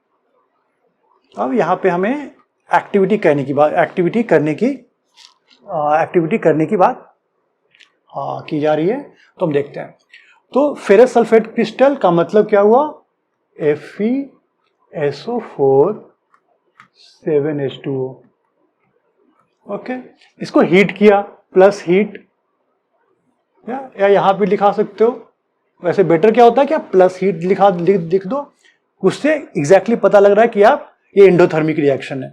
अब यहाँ पे हमें एक्टिविटी करने की बात की जा रही है, तो हम देखते हैं। तो फेरस सल्फेट क्रिस्टल का मतलब क्या हुआ? FeSO4 7H2O। ओके, इसको हीट किया, प्लस हीट, या यहां पे लिखा सकते हो। वैसे बेटर क्या होता है कि आप प्लस हीट लिख दो, उससे एग्जैक्टली पता लग रहा है कि आप ये एंडोथर्मिक रिएक्शन है।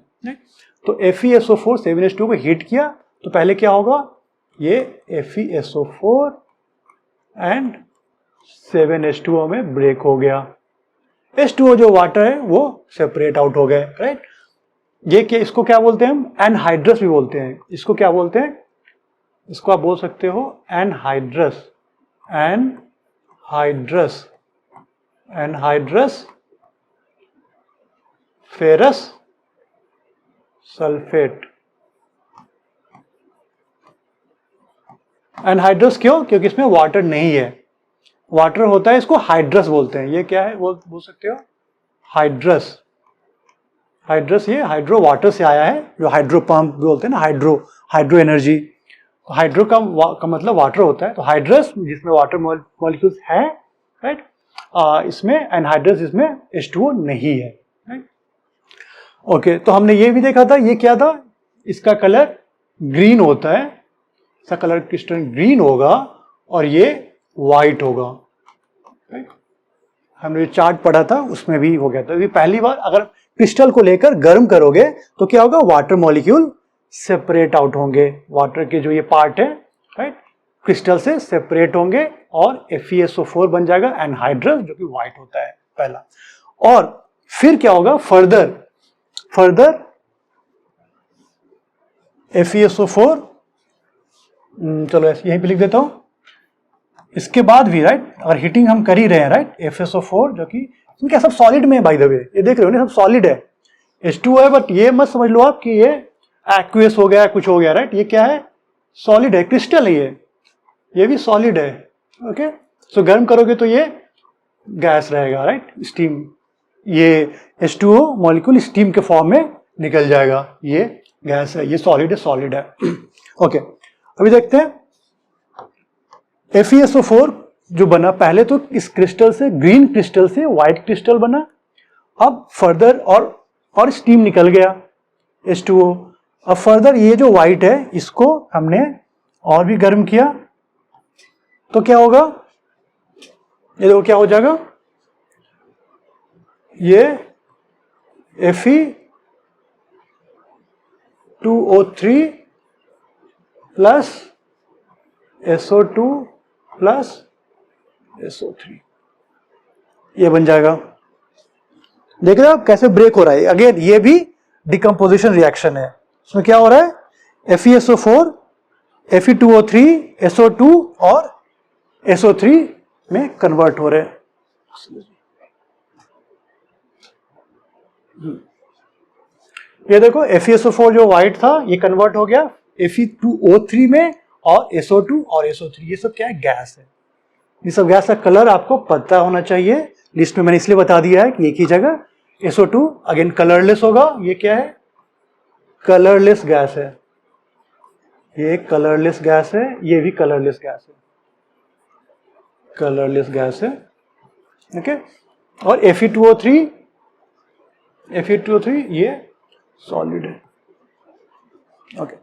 तो FeSO4 7H2O को हीट किया, तो पहले क्या होगा? ये FeSO4 एंड 7H2O में ब्रेक हो गया। H2O जो वाटर है वो सेपरेट आउट हो गए, राइट। ये क्या, इसको क्या बोलते हैं हम? एनहाइड्रस भी बोलते हैं। इसको क्या बोलते हैं? इसको आप बोल सकते हो anhydrous. Anhydrous ferrous sulphate. Anhydrous क्यों? क्योंकि इसमें वाटर नहीं है। वाटर होता है, इसको हाइड्रस बोलते हैं। ये क्या है वो बोल सकते हो? हाइड्रस। ये हाइड्रो वाटर से आया है, जो हाइड्रो पंप बोलते हैं ना, हाइड्रो एनर्जी। हाइड्रो का मतलब वाटर होता है, तो हाइड्रस जिसमें वाटर मॉलिक्यूल्स है, राइट। इसमें एनहाइड्रस, इसमें H2O नहीं है, राइट। ओके, तो हमने ये भी देखा था, ये क्या था? इसका कलर ग्रीन होता है, इसका कलर क्रिस्टल ग्रीन होगा और ये व्हाइट होगा, राइट। हमने जो चार्ट पढ़ा था उसमें भी हो गया था। पहली बार अगर क्रिस्टल को लेकर गर्म करोगे तो क्या होगा? वाटर मॉलिक्यूल सेपरेट आउट होंगे, वाटर के जो ये पार्ट है, राइट, क्रिस्टल से सेपरेट होंगे और FeSO4 बन जाएगा, एनहाइड्रस, जो कि व्हाइट होता है पहला। और फिर क्या होगा? फर्दर FeSO4, चलो यहीं पे लिख देता हूं। इसके बाद भी, राइट, अगर हीटिंग हम कर ही रहे हैं, राइट, FeSO4 जो कि इनके सब सॉलिड में है, बाय द वे, ये देख रहे हो ना, सब सॉलिड है। H2O है, बट ये मत समझ लो आप कि ये एक्वियस हो गया, कुछ हो गया, राइट। ये क्या है? सॉलिड है, क्रिस्टल है ये भी सॉलिड है। ओके, सो गर्म करोगे तो ये गैस रहेगा, राइट, स्टीम। ये H2O मॉलिक्यूल स्टीम के फॉर्म में निकल जाएगा, ये गैस है, ये सॉलिड है। ओके, अभी देखते हैं FeSO4 जो बना, पहले तो इस क्रिस्टल से, ग्रीन क्रिस्टल से व्हाइट क्रिस्टल बना, अब फर्दर और स्टीम निकल गया H2O। अब फर्दर ये जो व्हाइट है इसको हमने और भी गर्म किया तो क्या होगा? ये देखो क्या हो जाएगा, ये Fe2O3 plus SO2 plus SO3, ये बन जाएगा। देख रहे हो आप कैसे ब्रेक हो रहा है? अगेन ये भी डिकम्पोजिशन रिएक्शन है। इसमें क्या हो रहा है? FeSO4, Fe2O3, SO2 और SO3 में कन्वर्ट हो रहे हैं। ये देखो FeSO4 जो व्हाइट था ये कन्वर्ट हो गया Fe2O3 में, और SO2 और SO3 ये सब क्या है? गैस है। ये सब गैस का कलर आपको पता होना चाहिए, लिस्ट में मैंने इसलिए बता दिया है कि एक ही जगह SO2 अगेन कलरलेस होगा। ये क्या है? कलरलेस गैस है। ये कलरलेस गैस है, ये भी कलरलेस गैस है, कलरलेस गैस है। ओके, और Fe2O3 ये सॉलिड है। ओके,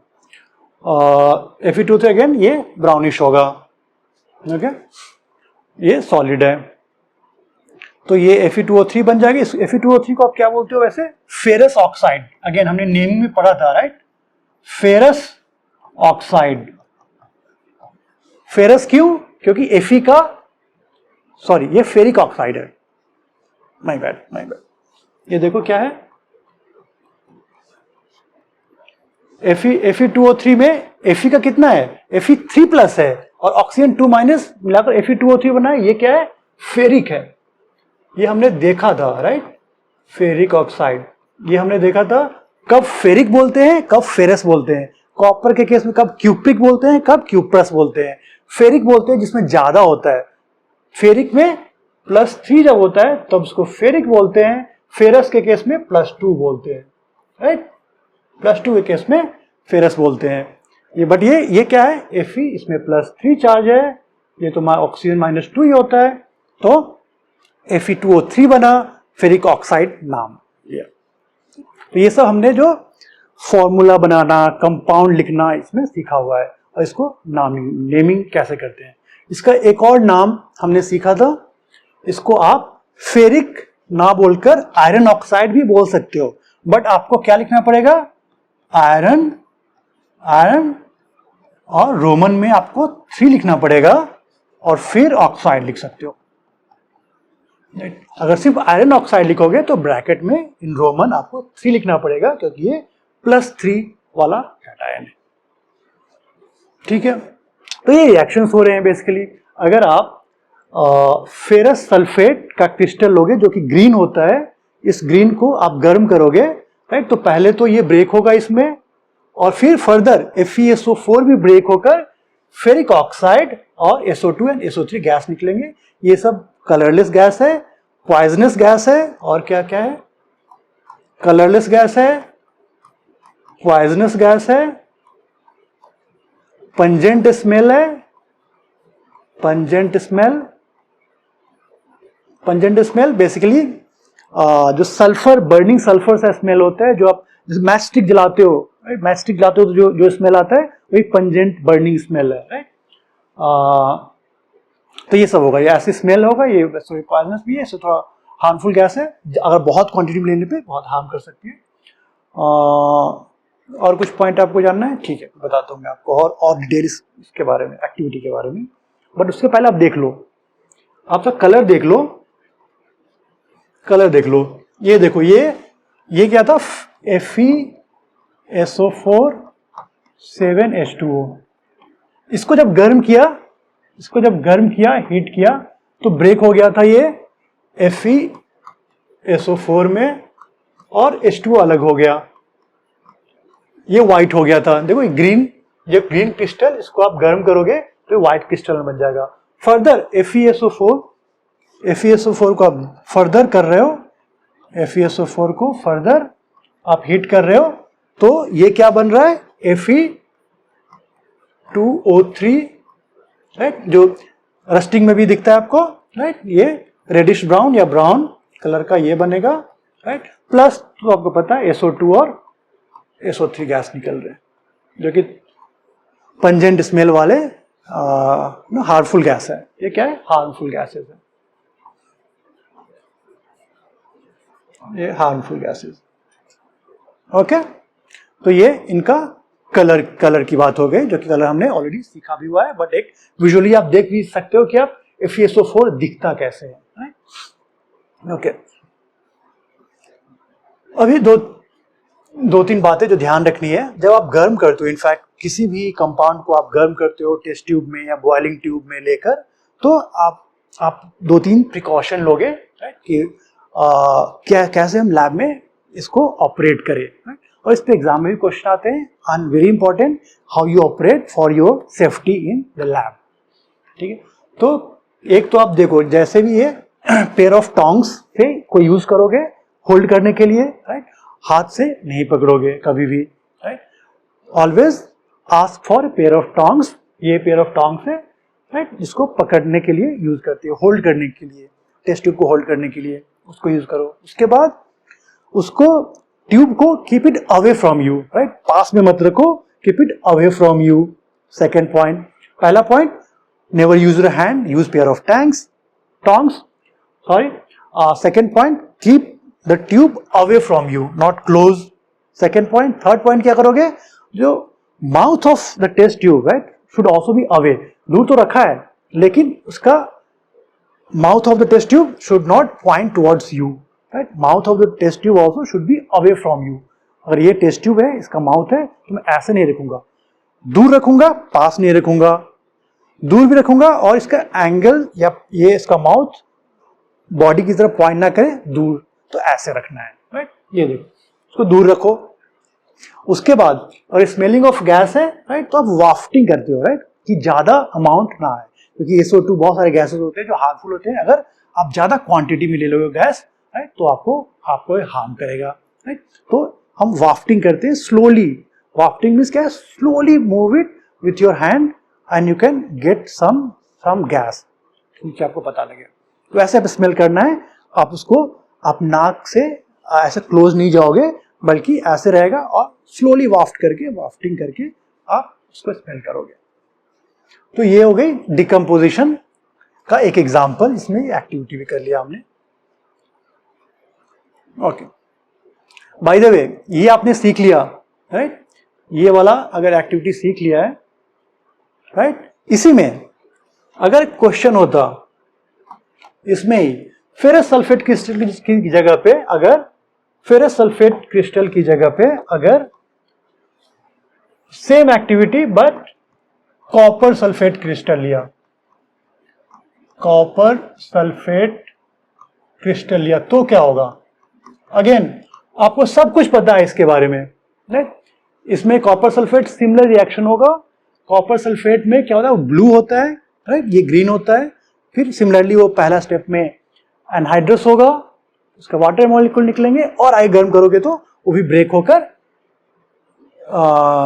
Fe2O3 अगेन ये ब्राउनिश होगा। ओके, ये सॉलिड है, तो ये Fe2O3 बन जाएगी। Fe2O3 को आप क्या बोलते हो वैसे? Ferrous oxide. अगेन हमने नेमिंग में पढ़ा था, राइट, फेरस ऑक्साइड। फेरस क्यों? क्योंकि Fe का, सॉरी, ये फेरिक ऑक्साइड है, माय बैड। ये देखो क्या है, Fe2O3 में Fe का कितना है? Fe3 प्लस है, और ऑक्सीजन 2 माइनस मिलाकर Fe2O3 बना है। ये क्या है? फेरिक है। ये हमने देखा था, राइट, फेरिक ऑक्साइड। ये हमने देखा था। कब फेरिक बोलते हैं, कब फेरस बोलते हैं? कॉपर के केस में कब क्यूप्रिक बोलते हैं, कब क्यूप्रस बोलते हैं? फेरिक बोलते हैं जिसमें ज्यादा होता है। फेरिक में +3 जब होता है तब उसको फेरिक बोलते हैं। फेरस के केस में +2 बोलते हैं, राइट, +2 के केस में फेरस बोलते हैं। ये बट ये क्या है? Fe, इसमें +3 चार्ज है, ये तो ऑक्सीजन -2 ही होता है, तो Fe2O3 बना, फेरिक ऑक्साइड नाम। तो ये सब हमने जो फॉर्मूला बनाना, कंपाउंड लिखना, इसमें सीखा हुआ है, और इसको नेमिंग कैसे करते हैं। इसका एक और नाम हमने सीखा था, इसको आप फेरिक ना बोलकर आयरन ऑक्साइड भी बोल सकते हो, बट आपको क्या लिखना पड़ेगा? आयरन और रोमन में आपको 3 लिखना पड़ेगा, और फिर ऑक्साइड लिख सकते हो। अगर सिर्फ आयरन ऑक्साइड लिखोगे तो ब्रैकेट में इन रोमन आपको 3 लिखना पड़ेगा, क्योंकि ये +3 वाला कैटायन है। ठीक है, तो ये रिएक्शंस हो रहे हैं बेसिकली। अगर आप फेरस सल्फेट का क्रिस्टल लोगे जो कि ग्रीन होता है, इस ग्रीन को आप गर्म करोगे, राइट, तो पहले तो ये ब्रेक होगा इसमें, और फिर फर्दर FeSO4 भी ब्रेक होकर फेरिक ऑक्साइड और SO2 एंड SO3 गैस निकलेंगे। ये सब कलरलेस गैस है, पॉइजनस गैस है, और क्या क्या है? कलरलेस गैस है, पॉइजनस गैस है, पंजेंट स्मेल है, पंजेंट स्मेल बेसिकली जो सल्फर, बर्निंग सल्फर सा स्मेल होता है, जो आप मैच स्टिक जलाते हो, राइट, मैच स्टिक जलाते हो तो जो स्मेल आता है वही पंजेंट बर्निंग स्मेल है, राइट। तो ये सब होगा, ये ऐसी स्मेल होगा, ये पॉइजनस भी है, इससे थोड़ा हार्मफुल गैस है, अगर बहुत क्वांटिटी में लेने पे बहुत हार्म कर सकती है। और कुछ पॉइंट आपको जानना है? ठीक है, बताता हूँ मैं आपको और डिटेल इसके बारे में, एक्टिविटी के बारे में, बट उसके पहले आप देख लो, आपका कलर देख लो, कलर देख लो। ये देखो, ये क्या था? FeSO4 7H2O। इसको जब गर्म किया, हीट किया, तो ब्रेक हो गया था ये FeSO4 में, और H2O अलग हो गया, ये व्हाइट हो गया था। देखो ग्रीन, ये ग्रीन क्रिस्टल, इसको आप गर्म करोगे तो व्हाइट क्रिस्टल बन जाएगा। फर्दर FeSO4 को आप फर्दर कर रहे हो, FeSO4 को फर्दर आप हीट कर रहे हो, तो ये क्या बन रहा है, Fe2O3, राइट, जो रस्टिंग में भी दिखता है आपको, राइट, ये रेडिश ब्राउन या ब्राउन कलर का ये बनेगा, राइट, प्लस तो आपको पता है SO2 और SO3 गैस निकल रहे हैं, जो कि पंजेंट स्मेल वाले हार्मफुल गैस है। ये क्या है, हार्मफुल गैसेस है, ये हार्मफुल गैसेस। ओके, तो ये इनका कलर की बात हो गई, जो कि कलर हमने ऑलरेडी सीखा भी हुआ है, बट एक विजुअली आप देख भी सकते हो कि आप FeSO4 दिखता कैसे है, राइट। ओके, अभी दो तीन बातें जो ध्यान रखनी है जब आप गर्म करते हो, इनफैक्ट किसी भी कंपाउंड को आप गर्म करते हो टेस्ट ट्यूब में या बॉइलिंग ट्यूब में लेकर, तो आप 2-3 प्रिकॉशन लोगे, राइट, कि कैसे हम लैब में इसको ऑपरेट करें, राइट। और इस पे एग्जाम में भी क्वेश्चन आते हैं, and very important, how you operate for your safety in the lab, ठीक है। तो एक तो आप देखो, जैसे भी ये पेयर ऑफ टोंग्स से कोई यूज करोगे होल्ड करने के लिए, राइट, हाथ से नहीं पकड़ोगे कभी भी, right. Always ask for pair of tongs, ये पेयर ऑफ टोंग्स है, राइट, जिसको पकड़ने के लिए यूज करते हो, होल्ड करने के लिए, टेस्ट ट्यूब को होल्ड करने के लिए उसको यूज करो। उसके बाद उसको ट्यूब को keep it away from you, right, पास में मत रखो, keep it away from you. Second point, पहला पॉइंट, never use your hand, use pair of tongs, sorry. Second point, keep the tube away from you, not close. Second point. Third point क्या करोगे, जो mouth of the test tube, right, should also be away, दूर तो रखा है लेकिन उसका mouth of the test tube should not point towards you, right, mouth of the test tube also should be away from you. अगर ये test tube है, इसका माउथ है, तो मैं ऐसे नहीं रखूंगा, दूर रखूंगा, पास नहीं रखूंगा, दूर भी रखूंगा, और इसका एंगल या ये इसका माउथ बॉडी की तरफ पॉइंट ना करे, दूर, तो ऐसे रखना है, राइट। ये देखो, इसको दूर रखो। उसके बाद और स्मेलिंग ऑफ गैस है, राइट, तो आप वाफ्टिंग करते हो, राइट, कि ज्यादा अमाउंट ना आए, क्योंकि SO2 बहुत सारे गैसेस होते हैं जो हार्मफुल होते हैं। अगर आप ज्यादा क्वांटिटी में ले लोगे गैस, राइट, तो आपको हार्म करेगा, राइट। तो हम वाफ्टिंग करते हैं स्लोली। वाफ्टिंग मींस क्या है, slowly move it with your hand and you can get some gas, क्योंकि आपको पता लगे। तो ऐसे आप स्मेल करना है, आप उसको आप नाक से ऐसे क्लोज नहीं जाओगे, बल्कि ऐसे रहेगा, और स्लोली वाफ्टिंग करके आप उसको स्मेल करोगे। तो ये हो गई डिकम्पोजिशन का एक एग्जाम्पल, इसमें एक्टिविटी भी कर लिया हमने। ओके, बाय द वे, ये आपने सीख लिया, राइट, ये वाला अगर एक्टिविटी सीख लिया है, राइट, इसी में अगर क्वेश्चन होता इसमें ही फेरस सल्फेट क्रिस्टल की जगह पे, अगर फेरस सल्फेट क्रिस्टल की जगह पे अगर same activity but copper sulphate crystal लिया, कॉपर सल्फेट क्रिस्टल लिया, तो क्या होगा। अगेन आपको सब कुछ पता है इसके बारे में, राइट। इसमें कॉपर सल्फेट सिमिलर रिएक्शन होगा। कॉपर सल्फेट में क्या होता है, ब्लू होता है, राइट, ये ग्रीन होता है। फिर सिमिलरली वो पहला स्टेप में एनहाइड्रस होगा, उसका वाटर मॉलिक्यूल निकलेंगे, और आगे गर्म करोगे तो वो भी ब्रेक होकर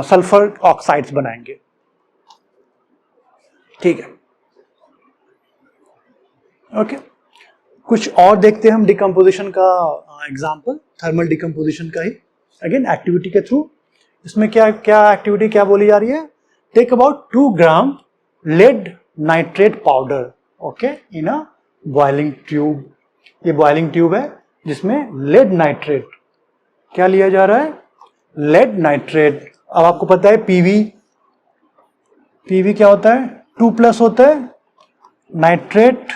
सल्फर ऑक्साइड्स बनाएंगे, ठीक है। ओके, कुछ और देखते हैं हम डिकम्पोजिशन का एग्जांपल, थर्मल डिकम्पोजिशन का ही, अगेन एक्टिविटी के थ्रू। इसमें क्या एक्टिविटी क्या बोली जा रही है, take about 2 gram lead nitrate powder, okay, in a boiling tube. ये बॉइलिंग ट्यूब है जिसमें लेड नाइट्रेट क्या लिया जा रहा है, लेड नाइट्रेट। अब आपको पता है पीवी क्या होता है, 2+ होता है, नाइट्रेट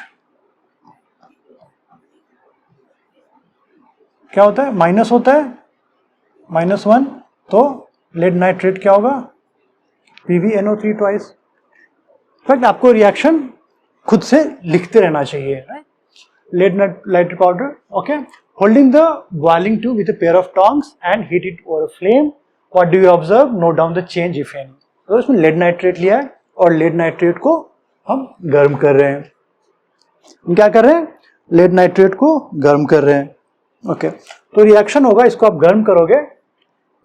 क्या होता है, माइनस होता है, -1, तो लेड नाइट्रेट क्या होगा, PbNO3 ट्वाइस। इनफैक्ट आपको रिएक्शन खुद से लिखते रहना चाहिए, right, lead nitrate powder, okay, holding the boiling tube with a pair of tongs and heat it over a flame. What do you observe? Note down the change if any. तो इसमें lead nitrate लिया है और lead nitrate को हम गर्म कर रहे हैं. हम क्या कर रहे हैं? लेड नाइट्रेट को गर्म कर रहे हैं. ओके, तो रिएक्शन होगा, इसको आप गर्म करोगे,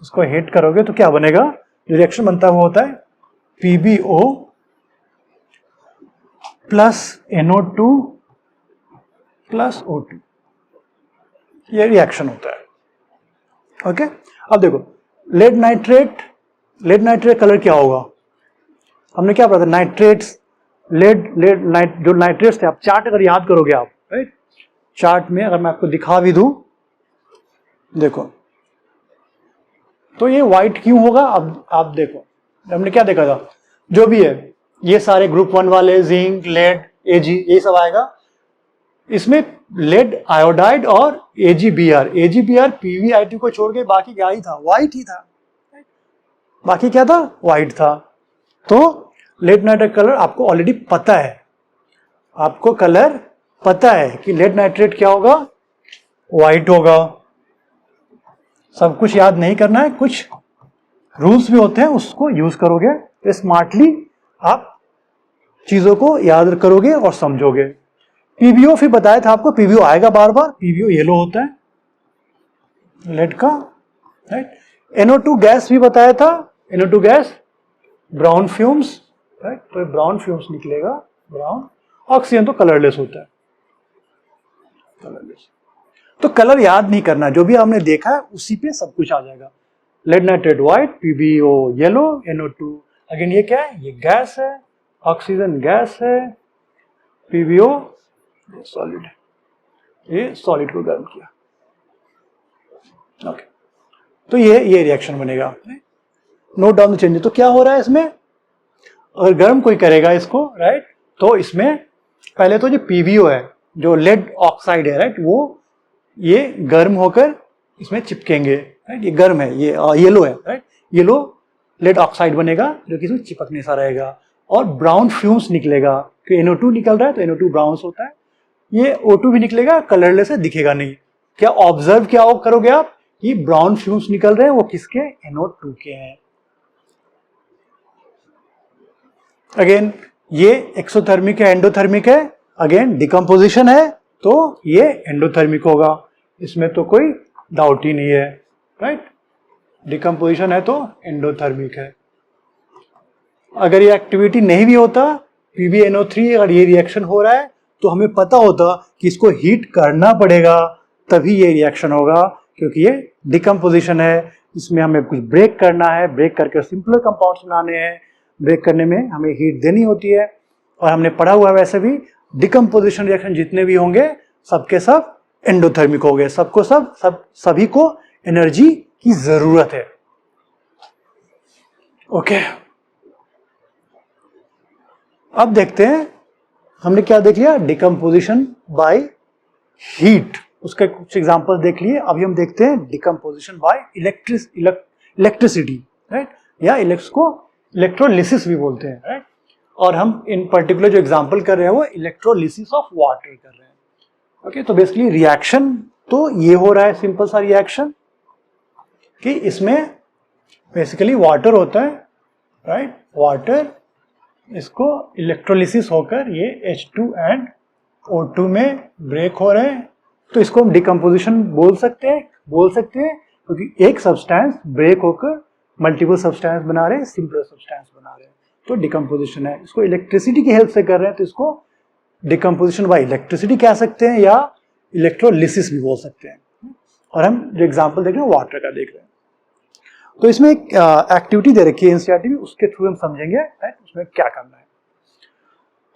इसको हीट करोगे तो क्या बनेगा? जो रिएक्शन बनता है वो होता है PbO plus NO2 plus O2. ये रिएक्शन होता है. ओके, अब देखो लेड नाइट्रेट कलर क्या होगा? हमने क्या पढ़ा था? नाइट्रेट्स, जो नाइट्रेट्स थे, आप चार्ट अगर याद करोगे आप, राइट, चार्ट में अगर मैं आपको दिखा भी दूं, देखो तो ये व्हाइट क्यों होगा? अब आप देखो, हमने क्या देखा था? जो भी है ये सारे ग्रुप 1 वाले, जिंक, लेड, Ag, ये सब आएगा. इसमें लेड आयोडाइड और AgBr PbI2 को छोड़ के बाकी क्या ही था? व्हाइट ही था. बाकी क्या था? व्हाइट था. तो लेड नाइट्रेट कलर आपको ऑलरेडी पता है, आपको कलर पता है कि लेड नाइट्रेट क्या होगा? व्हाइट होगा. सब कुछ याद नहीं करना है, कुछ रूल्स भी होते हैं, उसको यूज करोगे तो स्मार्टली आप चीजों को याद करोगे और समझोगे. PbO फिर बताया था आपको, PbO आएगा बार बार. PbO येलो होता है लेड का, राइट. NO2 गैस भी बताया था, NO2 gas brown fumes, right. तो ब्राउन फ्यूम्स निकलेगा, ब्राउन. ऑक्सीजन तो कलरलेस होता है, कलरलेस. तो कलर याद नहीं करना, जो भी हमने देखा है उसी पे सब कुछ आ जाएगा. Lead nitrate white, PbO yellow, NO2 again ये क्या है? ये गैस है, ऑक्सीजन गैस है, PbO सॉलिड, ये सॉलिड को गर्म किया. ओके, तो ये रिएक्शन बनेगा. Note down the changes. तो क्या हो रहा है इसमें? अगर गर्म कोई करेगा इसको, राइट, तो इसमें पहले तो जो PbO है, जो लेड ऑक्साइड है, राइट, वो ये गर्म होकर इसमें चिपकेंगे, राइट. ये गर्म है, ये येलो है, राइट. येलो लेड ऑक्साइड बनेगा जो कि इसमें चिपकने सा रहेगा और ब्राउन फ्यूम्स निकलेगा. कि NO2 निकल रहा है तो NO2 ब्राउन होता है. ये O2 भी निकलेगा, कलरलेस है, दिखेगा नहीं. क्या ऑब्जर्व क्या करोगे आप? कि ब्राउन फ्यूम्स निकल रहे हैं, वो किसके? NO2 के हैं. अगेन ये एक्सोथर्मिक है, एंडोथर्मिक है. अगेन डिकम्पोजिशन है तो ये एंडोथर्मिक होगा, इसमें तो कोई डाउट ही नहीं है, राइट. डिकम्पोजिशन है तो एंडोथर्मिक है. अगर ये एक्टिविटी नहीं भी होता, PbNO3 अगर ये रिएक्शन हो रहा है, तो हमें पता होता कि इसको हीट करना पड़ेगा तभी ये रिएक्शन होगा, क्योंकि ये डिकम्पोजिशन है. इसमें हमें कुछ ब्रेक करना है, ब्रेक करके सिंपलर कंपाउंड्स बनाने हैं. ब्रेक करने में हमें हीट देनी होती है. और हमने पढ़ा हुआ है वैसे भी, डिकम्पोजिशन रिएक्शन जितने भी होंगे सबके सब एंडोथर्मिक हो गए. सबको सभी को एनर्जी की जरूरत है. ओके, अब देखते हैं हमने क्या देख लिया? डिकम्पोजिशन बाय हीट, उसके कुछ एग्जांपल्स देख लिए. अभी हम देखते हैं डिकम्पोजिशन बाय इलेक्ट्रिसिटी, राइट, या इलेक्ट्रोलिसिस भी बोलते हैं, राइट. और हम इन पर्टिकुलर जो एग्जांपल कर रहे हैं वो इलेक्ट्रोलिसिस ऑफ वाटर कर रहे हैं. ओके, तो बेसिकली रिएक्शन तो ये हो रहा है, सिंपल सा रिएक्शन, कि इसमें बेसिकली वाटर होता है, राइट. वाटर, इसको इलेक्ट्रोलिसिस होकर ये H2 एंड O2 में ब्रेक हो रहे हैं. तो इसको हम डिकम्पोजिशन बोल सकते हैं, क्योंकि एक सब्सटेंस ब्रेक होकर मल्टीपल सब्सटेंस बना रहे हैं, सिंपल सब्सटेंस बना रहे हैं, तो डिकम्पोजिशन है. इसको इलेक्ट्रिसिटी की हेल्प से कर रहे हैं तो इसको डिकम्पोजिशन बाय इलेक्ट्रिसिटी कह सकते हैं या इलेक्ट्रोलिसिस भी बोल सकते हैं. और हम जो एग्जाम्पल देख रहे हैं वाटर का देख रहे हैं. तो इसमें एक एक्टिविटी दे रखी है एनसीईआरटी में, उसके थ्रू हम समझेंगे उसमें क्या करना है.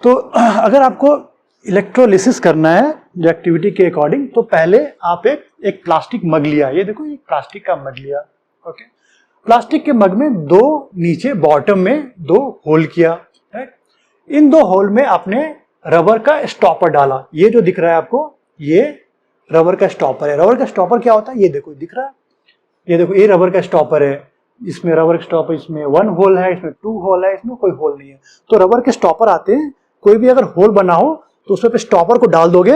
तो अगर आपको इलेक्ट्रोलिसिस करना है जो एक्टिविटी के अकॉर्डिंग, तो पहले आप एक प्लास्टिक मग लिया. ये देखो, ये प्लास्टिक का मग लिया. ओके, प्लास्टिक के मग में दो नीचे बॉटम में दो होल किया, राइट. इन दो होल में आपने रबर का स्टॉपर डाला. ये जो दिख रहा है आपको, ये रबर का स्टॉपर है. रबर का स्टॉपर क्या होता है? ये देखो, दिख रहा है, ये देखो, ये रबर का स्टॉपर है. इसमें रबर का स्टॉपर, इसमें 1 होल है, इसमें 2 होल है, इसमें कोई होल नहीं है. तो रबर के स्टॉपर आते हैं, कोई भी अगर होल बना हो तो उसमें पे स्टॉपर को डाल दोगे.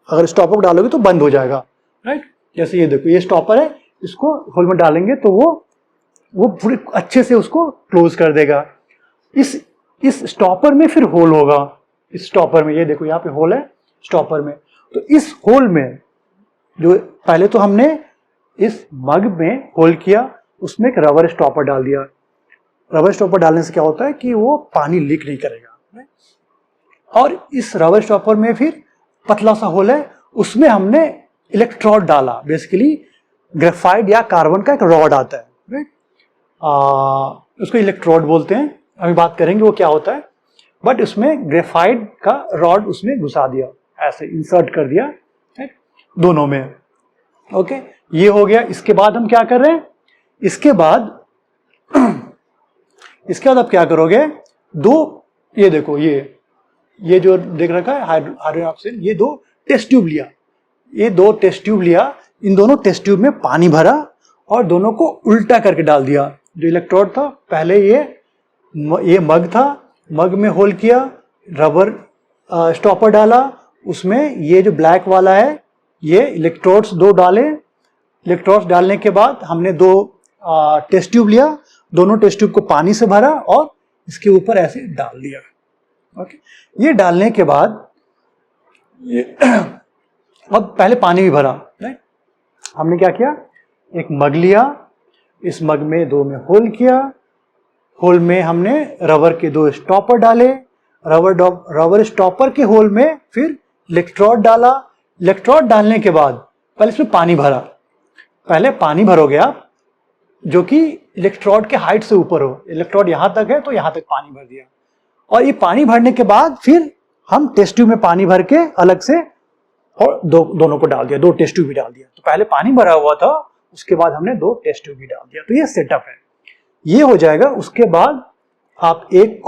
अगर स्टॉपर को डालोगे तो बंद हो जाएगा, राइट। जैसे ये देखो, ये स्टॉपर है, इसको होल में डालेंगे तो वो पूरे अच्छे से उसको क्लोज कर देगा। इस स्टॉपर में फिर होल होगा, इस स्टॉपर में, ये देखो यहाँ पे होल है स्टॉपर में। तो इस होल में जो पहले तो हमने इस मग में होल किया, उसमें एक रबर स्टॉपर डाल दिया। रबर स्टॉपर डालने से क्या होता है कि वो पानी लीक नहीं करेगा। और इस रबर स्टॉपर में फिर पतला सा होल है, उसमें हमने इलेक्ट्रोड डाला। बेसिकली ग्रेफाइट या कार्बन का एक रॉड आता है, उसको इलेक्ट्रोड बोलते हैं, अभी बात करेंगे वो क्या होता है। बट उसमें ग्रेफाइट का रॉड उसमें घुसा दिया, ऐसे इंसर्ट कर दिया दोनों में। ओके, ये हो गया। इसके बाद हम क्या कर रहे हैं, इसके बाद आप क्या करोगे, ये देखो, ये जो देख रखा है हाइड्रोजन ऑक्साइड, ये दो टेस्ट ट्यूब लिया, इन दोनों टेस्ट ट्यूब में पानी भरा और दोनों को उल्टा करके डाल दिया। जो इलेक्ट्रोड था, पहले ये मग था, मग में होल किया, रबर स्टॉपर डाला, उसमें ये जो ब्लैक वाला है, ये इलेक्ट्रोड्स दो डाले। इलेक्ट्रोड्स डालने के बाद हमने दो टेस्ट ट्यूब लिया, दोनों टेस्ट ट्यूब को पानी से भरा और इसके ऊपर ऐसे डाल दिया। ओके, ये डालने के बाद अब पहले पानी भी भरा, राइट। हमने क्या किया, एक मग लिया, इस मग में दो में होल किया, होल में हमने रबर के दो स्टॉपर डाले, रबर स्टॉपर के होल में फिर इलेक्ट्रोड डाला। इलेक्ट्रोड डालने के बाद पहले इसमें पानी भरा, पहले पानी भरोगे आप जो कि इलेक्ट्रोड के हाइट से ऊपर हो। इलेक्ट्रोड यहां तक है तो यहां तक पानी भर दिया, और ये पानी भरने के बाद फिर हम टेस्ट ट्यूब में पानी भर के अलग से और दोनों को डाल दिया, दो टेस्ट ट्यूब भी डाल दिया। तो पहले पानी भरा हुआ था, उसके बाद हमने दो टेस्ट ट्यूब भी डाल दिया। तो ये सेटअप है, ये हो जाएगा। उसके बाद आप एक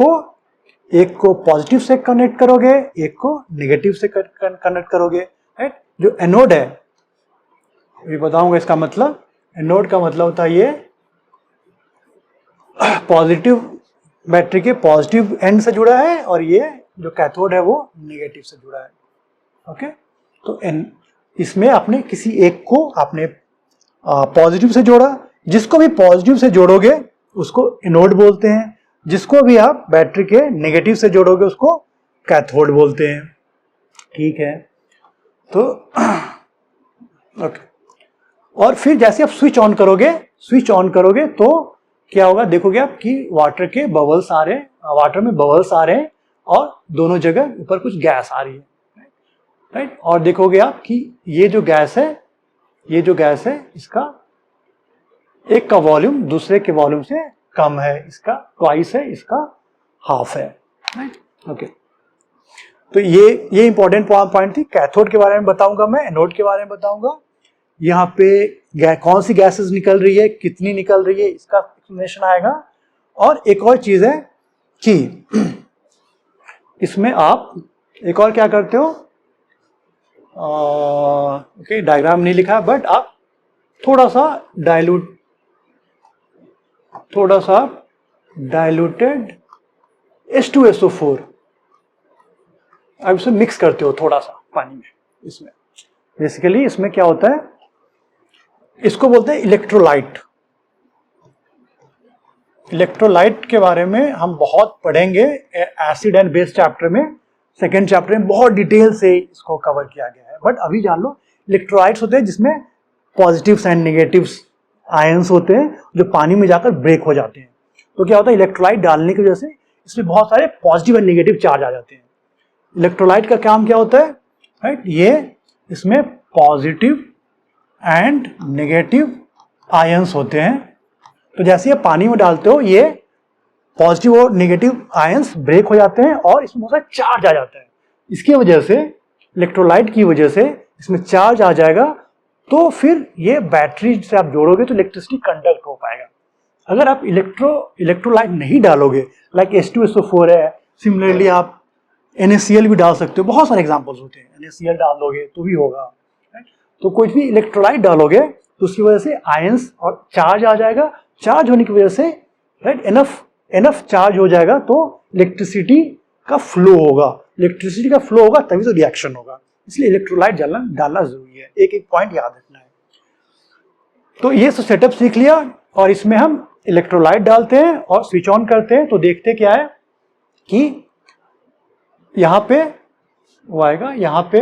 को पॉजिटिव से कनेक्ट करोगे, एक को नेगेटिव से कनेक्ट करोगे, राइट। जो एनोड है, अभी बताऊंगा इसका मतलब। एनोड का मतलब होता है ये पॉजिटिव, बैटरी के पॉजिटिव एंड से जुड़ा है, और ये जो कैथोड है वो नेगेटिव से जुड़ा है। ओके, तो इसमें आपने किसी एक को आपने पॉजिटिव से जोड़ा, जिसको भी पॉजिटिव से जोड़ोगे उसको एनोड बोलते हैं, जिसको भी आप बैटरी के नेगेटिव से जोड़ोगे उसको कैथोड बोलते हैं। ठीक है, तो ओके। और फिर जैसे आप स्विच ऑन करोगे तो क्या होगा, देखोगे आप कि वाटर में बबल्स आ रहे हैं और दोनों जगह ऊपर कुछ गैस आ रही है, राइट। और देखोगे आप कि ये जो गैस है इसका एक का वॉल्यूम दूसरे के वॉल्यूम से कम है, इसका ट्वाइस है, इसका हाफ है, राइट। ओके, तो ये इंपॉर्टेंट पॉइंट थी। कैथोड के बारे में बताऊंगा मैं, एनोड के बारे में बताऊंगा। यहाँ पे कौन सी गैसेस निकल रही है, कितनी निकल रही है, इसका एक्सप्लेनेशन आएगा। और एक और चीज है कि इसमें आप एक और क्या करते हो, ओके, डायग्राम नहीं लिखा, बट आप थोड़ा सा डाइल्यूटेड H2SO4 आप इसे मिक्स करते हो थोड़ा सा पानी में। इसमें बेसिकली इसमें क्या होता है, इसको बोलते हैं इलेक्ट्रोलाइट। इलेक्ट्रोलाइट के बारे में हम बहुत पढ़ेंगे एसिड एंड बेस चैप्टर में, सेकेंड चैप्टर में बहुत डिटेल से इसको कवर किया गया है। बट अभी जान लो, इलेक्ट्रोलाइट्स होते हैं जिसमें पॉजिटिव्स एंड नेगेटिव्स आयंस होते हैं जो पानी में जाकर ब्रेक हो जाते हैं। तो क्या होता है, इलेक्ट्रोलाइट डालने की वजह से इसमें बहुत सारे पॉजिटिव एंड नेगेटिव चार्ज आ जाते हैं। इलेक्ट्रोलाइट का काम क्या होता है, राइट, ये इसमें पॉजिटिव एंड नेगेटिव आयंस होते हैं। तो जैसे ये पानी में डालते हो, ये पॉजिटिव और नेगेटिव आयंस ब्रेक हो जाते हैं और इसमें बहुत सारा चार्ज आ जाता है। इसकी वजह से, इलेक्ट्रोलाइट की वजह से इसमें चार्ज आ जाएगा, तो फिर ये बैटरी से आप जोड़ोगे तो इलेक्ट्रिसिटी कंडक्ट हो पाएगा। अगर आप इलेक्ट्रोलाइट नहीं डालोगे, लाइक H2SO4 है, सिमिलरली आप NaCl भी डाल सकते हो, बहुत सारे एग्जांपल्स होते हैं। NaCl डाल दोगे तो भी होगा, राइट। तो कोई भी इलेक्ट्रोलाइट डालोगे तो उसकी वजह से आयंस और चार्ज आ जाएगा। चार्ज होने की वजह से, राइट, एनफ चार्ज हो जाएगा तो इलेक्ट्रिसिटी का फ्लो होगा, तभी तो रिएक्शन होगा। इसलिए इलेक्ट्रोलाइट डालना जरूरी है। एक एक पॉइंट याद रखना है। तो ये सेटअप सीख लिया और इसमें हम इलेक्ट्रोलाइट डालते हैं और स्विच ऑन करते हैं तो देखते क्या है कि यहां पे वो आएगा, यहां पे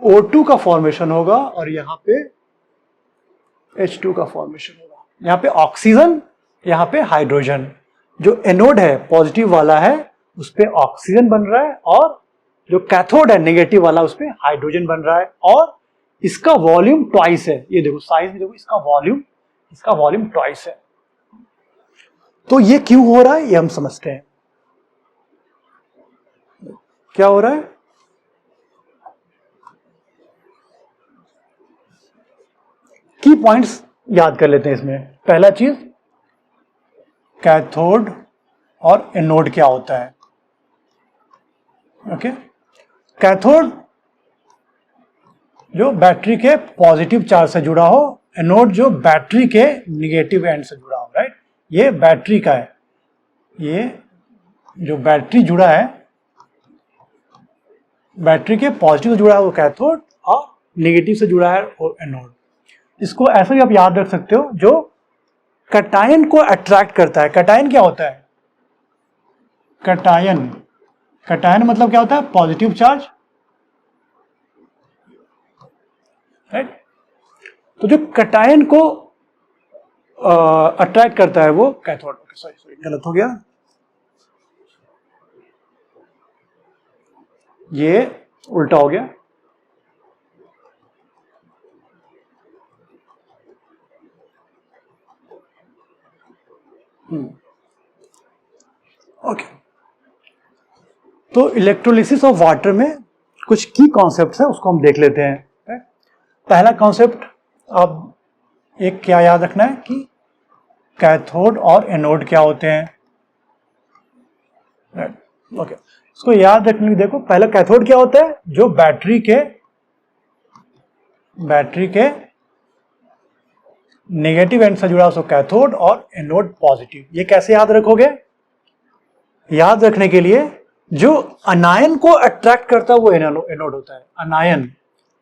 O2 का फॉर्मेशन होगा और यहां पे H2 का फॉर्मेशन होगा। यहां पे ऑक्सीजन, यहां पे हाइड्रोजन। जो एनोड है पॉजिटिव वाला है उस पे ऑक्सीजन बन रहा है और जो कैथोड है नेगेटिव वाला उस पे हाइड्रोजन बन रहा है और इसका वॉल्यूम ट्वाइस है। ये देखो साइज में देखो, इसका वॉल्यूम ट्वाइस है। तो ये क्यों हो रहा है ये हम समझते हैं। क्या हो रहा है, की पॉइंट्स याद कर लेते हैं इसमें। पहला चीज, कैथोड और एनोड क्या होता है। ओके, कैथोड जो बैटरी के पॉजिटिव चार्ज से जुड़ा हो, एनोड जो बैटरी के निगेटिव एंड से जुड़ा हो। राइट, ये बैटरी का है, ये जो बैटरी जुड़ा है, बैटरी के पॉजिटिव से जुड़ा है वो कैथोड और निगेटिव से जुड़ा है वो एनोड। इसको ऐसे भी आप याद रख सकते हो, जो कैटायन को अट्रैक्ट करता है। कैटायन क्या होता है, कैटायन, कैटायन मतलब क्या होता है, पॉजिटिव चार्ज। राइट, तो जो कैटायन को अट्रैक्ट करता है वो कैथोड। सॉरी गलत हो गया, ये उल्टा हो गया। ओके, तो इलेक्ट्रोलिसिस ऑफ वाटर में कुछ की कॉन्सेप्ट्स है, उसको हम देख लेते हैं। पहला कॉन्सेप्ट अब एक क्या याद रखना है कि कैथोड और एनोड क्या होते हैं। ओके, इसको याद रखने की, देखो पहला कैथोड क्या होता है, जो बैटरी के नेगेटिव एंड से जुड़ा हो कैथोड और एनोड पॉजिटिव। ये कैसे याद रखोगे, याद रखने के लिए जो अनायन को अट्रैक्ट करता है वो एनोड होता है। अनायन,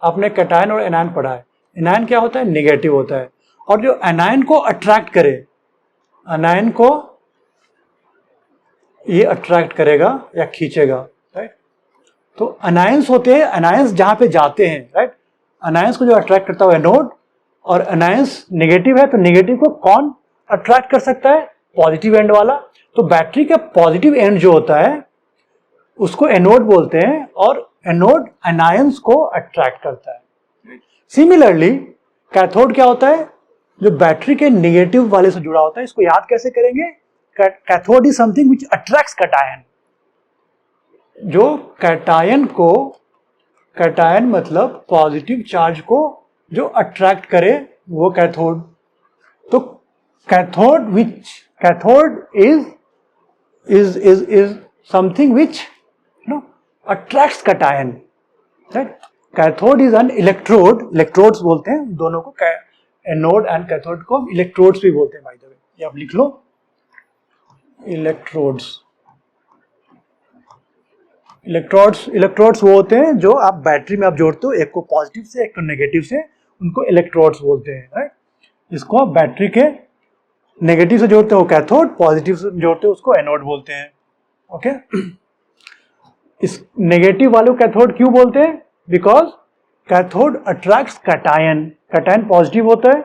आपने कैटायन और एनायन पढ़ा है। एनायन क्या होता है, नेगेटिव होता है, और जो अनायन को अट्रैक्ट करे, अनायन को ये अट्रैक्ट करेगा या खींचेगा। राइट, तो अनायंस होते हैं, अनायंस जहां पे जाते हैं। राइट, अनायंस को जो अट्रैक्ट करता है एनोड, और अनायंस नेगेटिव है तो नेगेटिव को कौन अट्रैक्ट कर सकता है, पॉजिटिव एंड वाला। तो बैटरी का पॉजिटिव एंड जो होता है उसको एनोड बोलते हैं और एनोड अनायंस को अट्रैक्ट करता है। सिमिलरली कैथोड क्या होता है, जो बैटरी के नेगेटिव वाले से जुड़ा होता है। इसको याद कैसे करेंगे, cathode is something which attracts cation. जो कैटायन को, कैटायन मतलब पॉजिटिव चार्ज को जो अट्रैक्ट करे वो कैथोड। तो cathode is something which attracts cation. Right? Cathode is an electrode, electrodes बोलते हैं दोनों को, एनोड एंड कैथोड को इलेक्ट्रोड्स भी बोलते हैं। बाय द वे, ये आप लिख लो, इलेक्ट्रोड्स। इलेक्ट्रोड्स वो होते हैं जो आप बैटरी में आप जोड़ते हो, एक को पॉजिटिव से एक को नेगेटिव से, उनको इलेक्ट्रोड्स बोलते हैं। राइट, इसको आप बैटरी के नेगेटिव से जोड़ते हो कैथोड, पॉजिटिव से जोड़ते हो उसको एनोड बोलते हैं। ओके, इस नेगेटिव वाले कैथोड क्यों बोलते हैं, because cathode attracts cation. Cation positive होता है,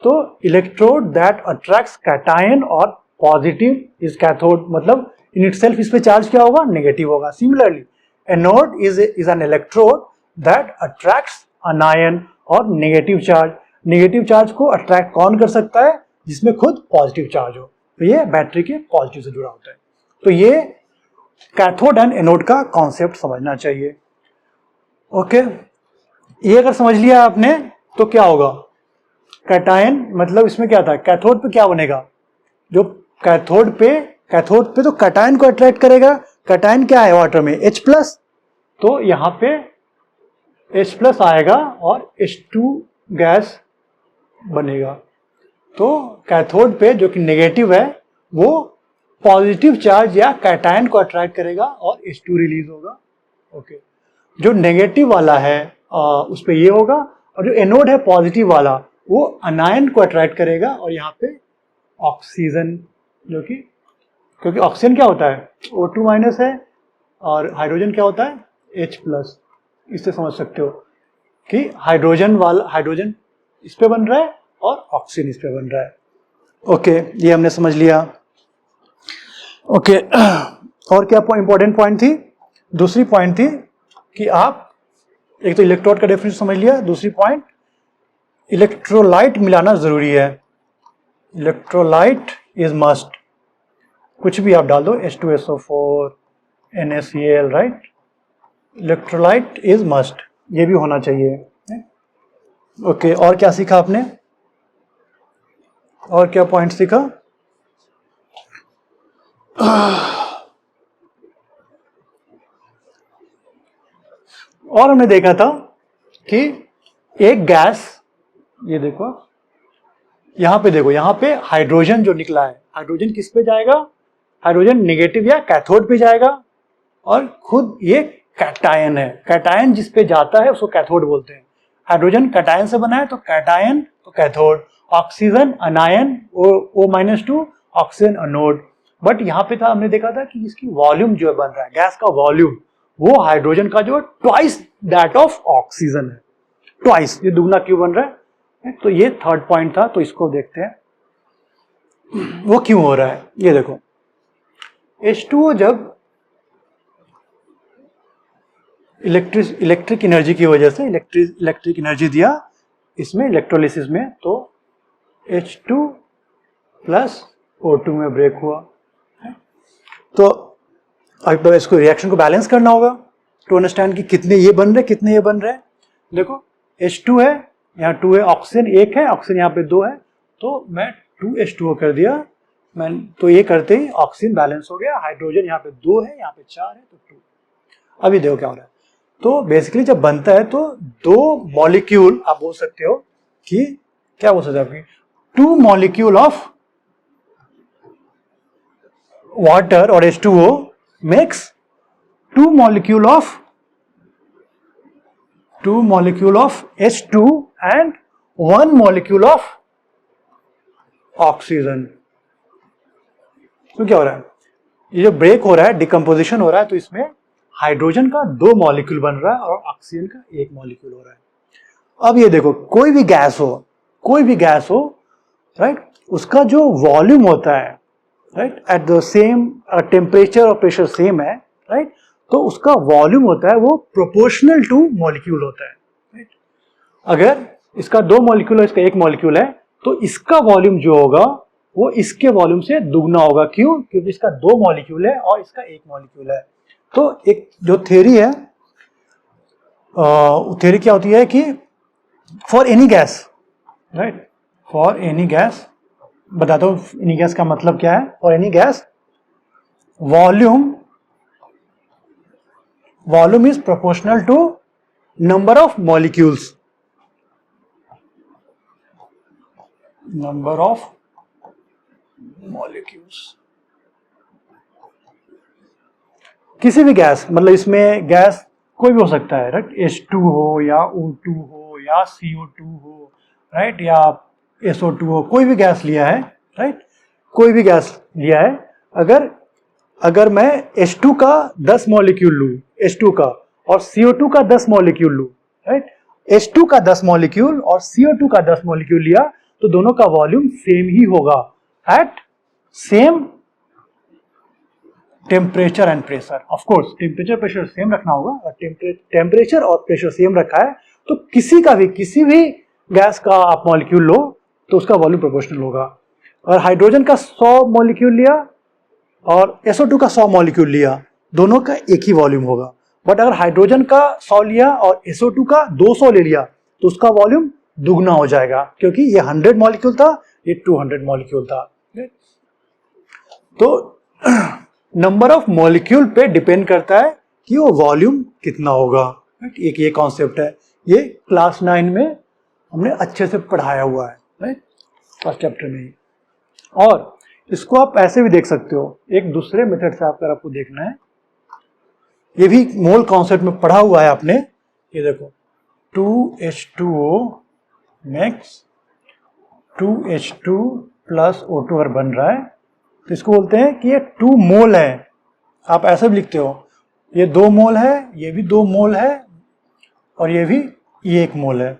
तो इलेक्ट्रोड दैट अट्रैक्ट्स कैटायन और पॉजिटिव इज कैथोड। मतलब इन इटसेल्फ इस पे चार्ज क्या होगा, नेगेटिव होगा। Similarly anode is an electrode that attracts अनायन और नेगेटिव चार्ज। नेगेटिव चार्ज को अट्रैक्ट कौन कर सकता है, जिसमें खुद पॉजिटिव चार्ज हो। तो ये बैटरी के पॉजिटिव से जुड़ा होता है। तो ये कैथोड एंड एनोड का कॉन्सेप्ट समझना चाहिए। ओके, ये अगर समझ लिया आपने तो क्या होगा, कैटायन मतलब इसमें क्या था, कैथोड पे क्या बनेगा, जो कैथोड पे तो कैटायन को अट्रैक्ट करेगा। कैटायन क्या है वाटर में, H+, तो यहां पे H+ आएगा और H2 गैस बनेगा। तो कैथोड पे जो कि नेगेटिव है वो पॉजिटिव चार्ज या कैटायन को अट्रैक्ट करेगा और H2 रिलीज होगा। ओके, जो नेगेटिव वाला है उस पे ये होगा, और जो एनोड है पॉजिटिव वाला वो अनायन को अट्रैक्ट करेगा, और यहाँ पे ऑक्सीजन, जो कि क्योंकि ऑक्सीजन क्या होता है O2 माइनस है और हाइड्रोजन क्या होता है H प्लस। इससे समझ सकते हो कि हाइड्रोजन इस पे बन रहा है और ऑक्सीजन इस पे बन रहा है। ओके, ये हमने समझ लिया। ओके, और क्या इंपॉर्टेंट पॉइंट थी? दूसरी पॉइंट थी कि आप एक तो इलेक्ट्रोड का डेफिनेशन समझ लिया, दूसरी पॉइंट इलेक्ट्रोलाइट मिलाना जरूरी है। इलेक्ट्रोलाइट इज मस्ट, कुछ भी आप डाल दो H2SO4 NaCl, right? Electrolyte is must, ये भी होना चाहिए। ओके, और क्या सीखा आपने? और क्या पॉइंट सीखा? और हमने देखा था कि एक गैस, ये देखो यहां पे, देखो यहां पे हाइड्रोजन जो निकला है, हाइड्रोजन किस पे जाएगा? हाइड्रोजन नेगेटिव या कैथोड पे जाएगा, और खुद ये कैटायन है। कैटायन जिस पे जाता है उसको कैथोड बोलते हैं। हाइड्रोजन कैटायन से बना है तो कैटायन तो cathode, oxygen अनायन O-2, oxygen anode. But यहाँ पे था, हमने देखा था कि इसकी वॉल्यूम जो बन रहा है, गैस का वॉल्यूम, वो हाइड्रोजन का जो ट्वाइस दैट ऑफ ऑक्सीजन है, ट्वाइस, ये दुगना क्यों बन रहा है? तो ये थर्ड पॉइंट था, तो इसको देखते हैं वो क्यों हो रहा है। ये देखो H2O जब इलेक्ट्रिक एनर्जी की वजह से इलेक्ट्रिक एनर्जी दिया इसमें इलेक्ट्रोलिसिस में, तो H2 प्लस O2 में ब्रेक हुआ। तो अब इसको रिएक्शन को बैलेंस करना होगा टू अंडरस्टैंड कि कितने ये बन रहे, कितने ये बन रहे हैं। देखो H2 है, यहाँ 2 है, ऑक्सीजन 1 है, ऑक्सीजन यहाँ पे 2 है, तो मैं 2H2O कर दिया मैं, तो ये करते ही ऑक्सीजन बैलेंस हो गया। हाइड्रोजन यहाँ पे 2 है, यहाँ पे 4 है, तो 2। अभी देखो क्या हो रहा है। तो बेसिकली जब बनता है तो दो मॉलिक्यूल, आप बोल सकते हो कि क्या बोल सकते हो आपकी, 2 मॉलिक्यूल ऑफ वाटर और H2O makes 2 molecule of H2 and 1 molecule of oxygen। तो क्या हो रहा है, ये जो ब्रेक हो रहा है, डिकम्पोजिशन हो रहा है, तो इसमें हाइड्रोजन का 2 मॉलिक्यूल बन रहा है और ऑक्सीजन का 1 मॉलिक्यूल हो रहा है। अब ये देखो, कोई भी गैस हो, राइट, उसका जो वॉल्यूम होता है, right, at the same temperature और प्रेशर सेम है, राइट, तो उसका वॉल्यूम होता है वो प्रोपोर्शनल टू मॉलिक्यूल होता है, राइट। अगर इसका 2 मॉलिक्यूल है, इसका 1 मॉलिक्यूल है, तो इसका वॉल्यूम जो होगा वो इसके वॉल्यूम से दुगना होगा। क्यों? क्योंकि इसका 2 मॉलिक्यूल है और इसका 1 मॉलिक्यूल है। तो एक जो थ्योरी है, थ्योरी क्या होती है कि for any gas, right, for any gas, बताता हूं एनी गैस का मतलब क्या है। For any gas volume is proportional to number of molecules, number of molecules. किसी भी गैस, मतलब इसमें गैस कोई भी हो सकता है, राइट, H2 हो या O2 हो या CO2 हो, राइट, या SO2 हो, कोई भी गैस लिया है, राइट, कोई भी गैस लिया है। अगर मैं H2 का 10 मॉलिक्यूल लूं, H2 का, और CO2 का 10 मॉलिक्यूल लूं, राइट, H2 का 10 मॉलिक्यूल और CO2 का 10 मॉलिक्यूल लिया, तो दोनों का वॉल्यूम सेम ही होगा at same temperature and pressure. Of course temperature pressure same रखना होगा, टेम्परेचर और प्रेशर सेम रखा है तो किसी भी गैस का आप मॉलिक्यूल लो तो उसका वॉल्यूम प्रोपोर्शनल होगा। अगर हाइड्रोजन का 100 मॉलिक्यूल लिया और SO2 का 100 मॉलिक्यूल लिया, दोनों का एक ही वॉल्यूम होगा। बट अगर हाइड्रोजन का 100 लिया और SO2 का 200 ले लिया तो उसका वॉल्यूम दुगना हो जाएगा, क्योंकि ये 100 मॉलिक्यूल था, ये 200 मॉलिक्यूल था। तो नंबर ऑफ मॉलिक्यूल पे डिपेंड करता है कि वो वॉल्यूम कितना होगा। एक ये कॉन्सेप्ट है, ये क्लास 9 में हमने अच्छे से पढ़ाया हुआ है, राइट, फर्स्ट चैप्टर में ही। और इसको आप ऐसे भी देख सकते हो, एक दूसरे मेथड से अगर आपको देखना है, ये भी मोल कॉन्सेप्ट में पढ़ा हुआ है आपने। ये देखो 2H2O next 2H2 plus O2 अगर बन रहा है तो इसको बोलते हैं कि ये 2 मोल है। आप ऐसे भी लिखते हो, ये 2 मोल है, ये भी 2 मोल है, और ये भी 1 मोल है।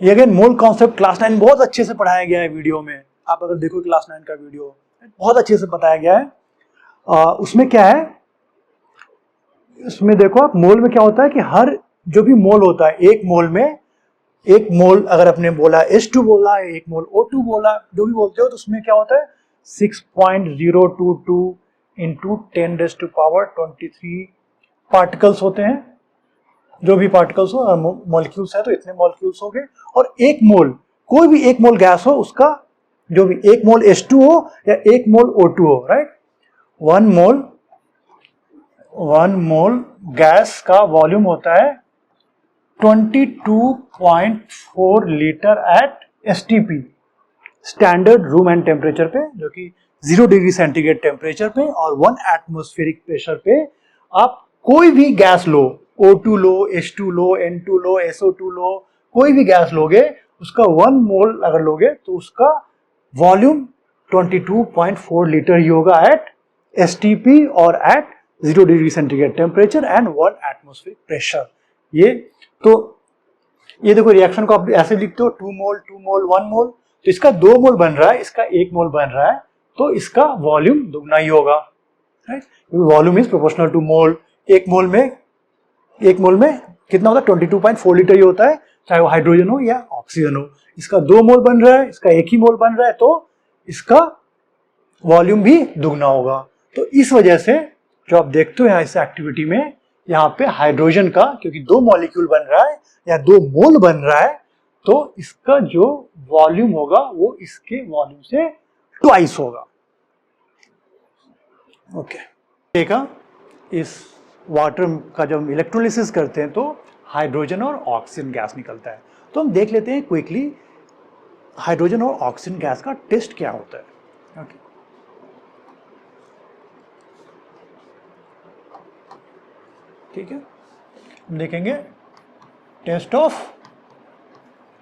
ये अगेन मोल कॉन्सेप्ट क्लास 9 बहुत अच्छे से पढ़ाया गया है वीडियो में। आप अगर देखो क्लास 9 का वीडियो बहुत अच्छे से बताया गया है। उसमें क्या है, इसमें देखो आप मोल में क्या होता है कि हर जो भी मोल होता है, एक मोल में, एक मोल अगर अपने बोला H2 बोला, एक मोल O2 बोला, जो भी बोलते हो, तो उसमें क्या होता है 6.022 इंटू 10⁻23 पार्टिकल्स होते हैं। जो भी पार्टिकल्स हो, मॉलिक्यूल्स है तो इतने मॉलिक्यूल्स हो गए। और एक मोल, कोई भी एक मोल गैस हो, उसका जो भी एक मोल H2 हो या एक मोल O2 हो, राइट, वन मोल गैस का वॉल्यूम होता है 22.4 litre at STP, standard room and temperature पे, जो कि 0 डिग्री सेंटीग्रेड टेम्परेचर पे और 1 एटमॉस्फेरिक प्रेशर पे आप कोई भी गैस लो, O2 लो, H2 लो, N2 लो, SO2 लो, कोई भी गैस लोगे, उसका 1 मोल अगर लोगे तो उसका वॉल्यूम 22.4 लीटर ही होगा एट STP और at 0 degree centigrade temperature and 1 atmospheric pressure. ये तो ये देखो रिएक्शन को आप ऐसे लिखते हो 2 मोल 2 मोल 1 मोल, तो इसका 2 मोल बन रहा है, इसका 1 मोल बन रहा है, तो इसका वॉल्यूम दुगना ही होगा, right. Volume is proportional to mole. एक मोल में कितना होता है 22.4 लीटर ही होता है, चाहे वो हाइड्रोजन हो या ऑक्सीजन हो। इसका 2 मोल बन रहा है, इसका 1 ही मोल बन रहा है, तो इसका वॉल्यूम भी दुगना होगा। तो इस वजह से जो आप देखते हो यहाँ इस एक्टिविटी में, यहाँ पे हाइड्रोजन का क्योंकि 2 मॉलिक्यूल बन रहा है या 2 मोल बन रहा है, तो इसका जो वॉल्यूम होगा वो इसके वॉल्यूम से ट्वाइस होगा। ओके, देखा, इस वाटर का जब इलेक्ट्रोलिसिस करते हैं तो हाइड्रोजन और ऑक्सीजन गैस निकलता है। तो हम देख लेते हैं क्विकली हाइड्रोजन और ऑक्सीजन गैस का टेस्ट क्या होता है। ओके, ठीक है, हम देखेंगे test of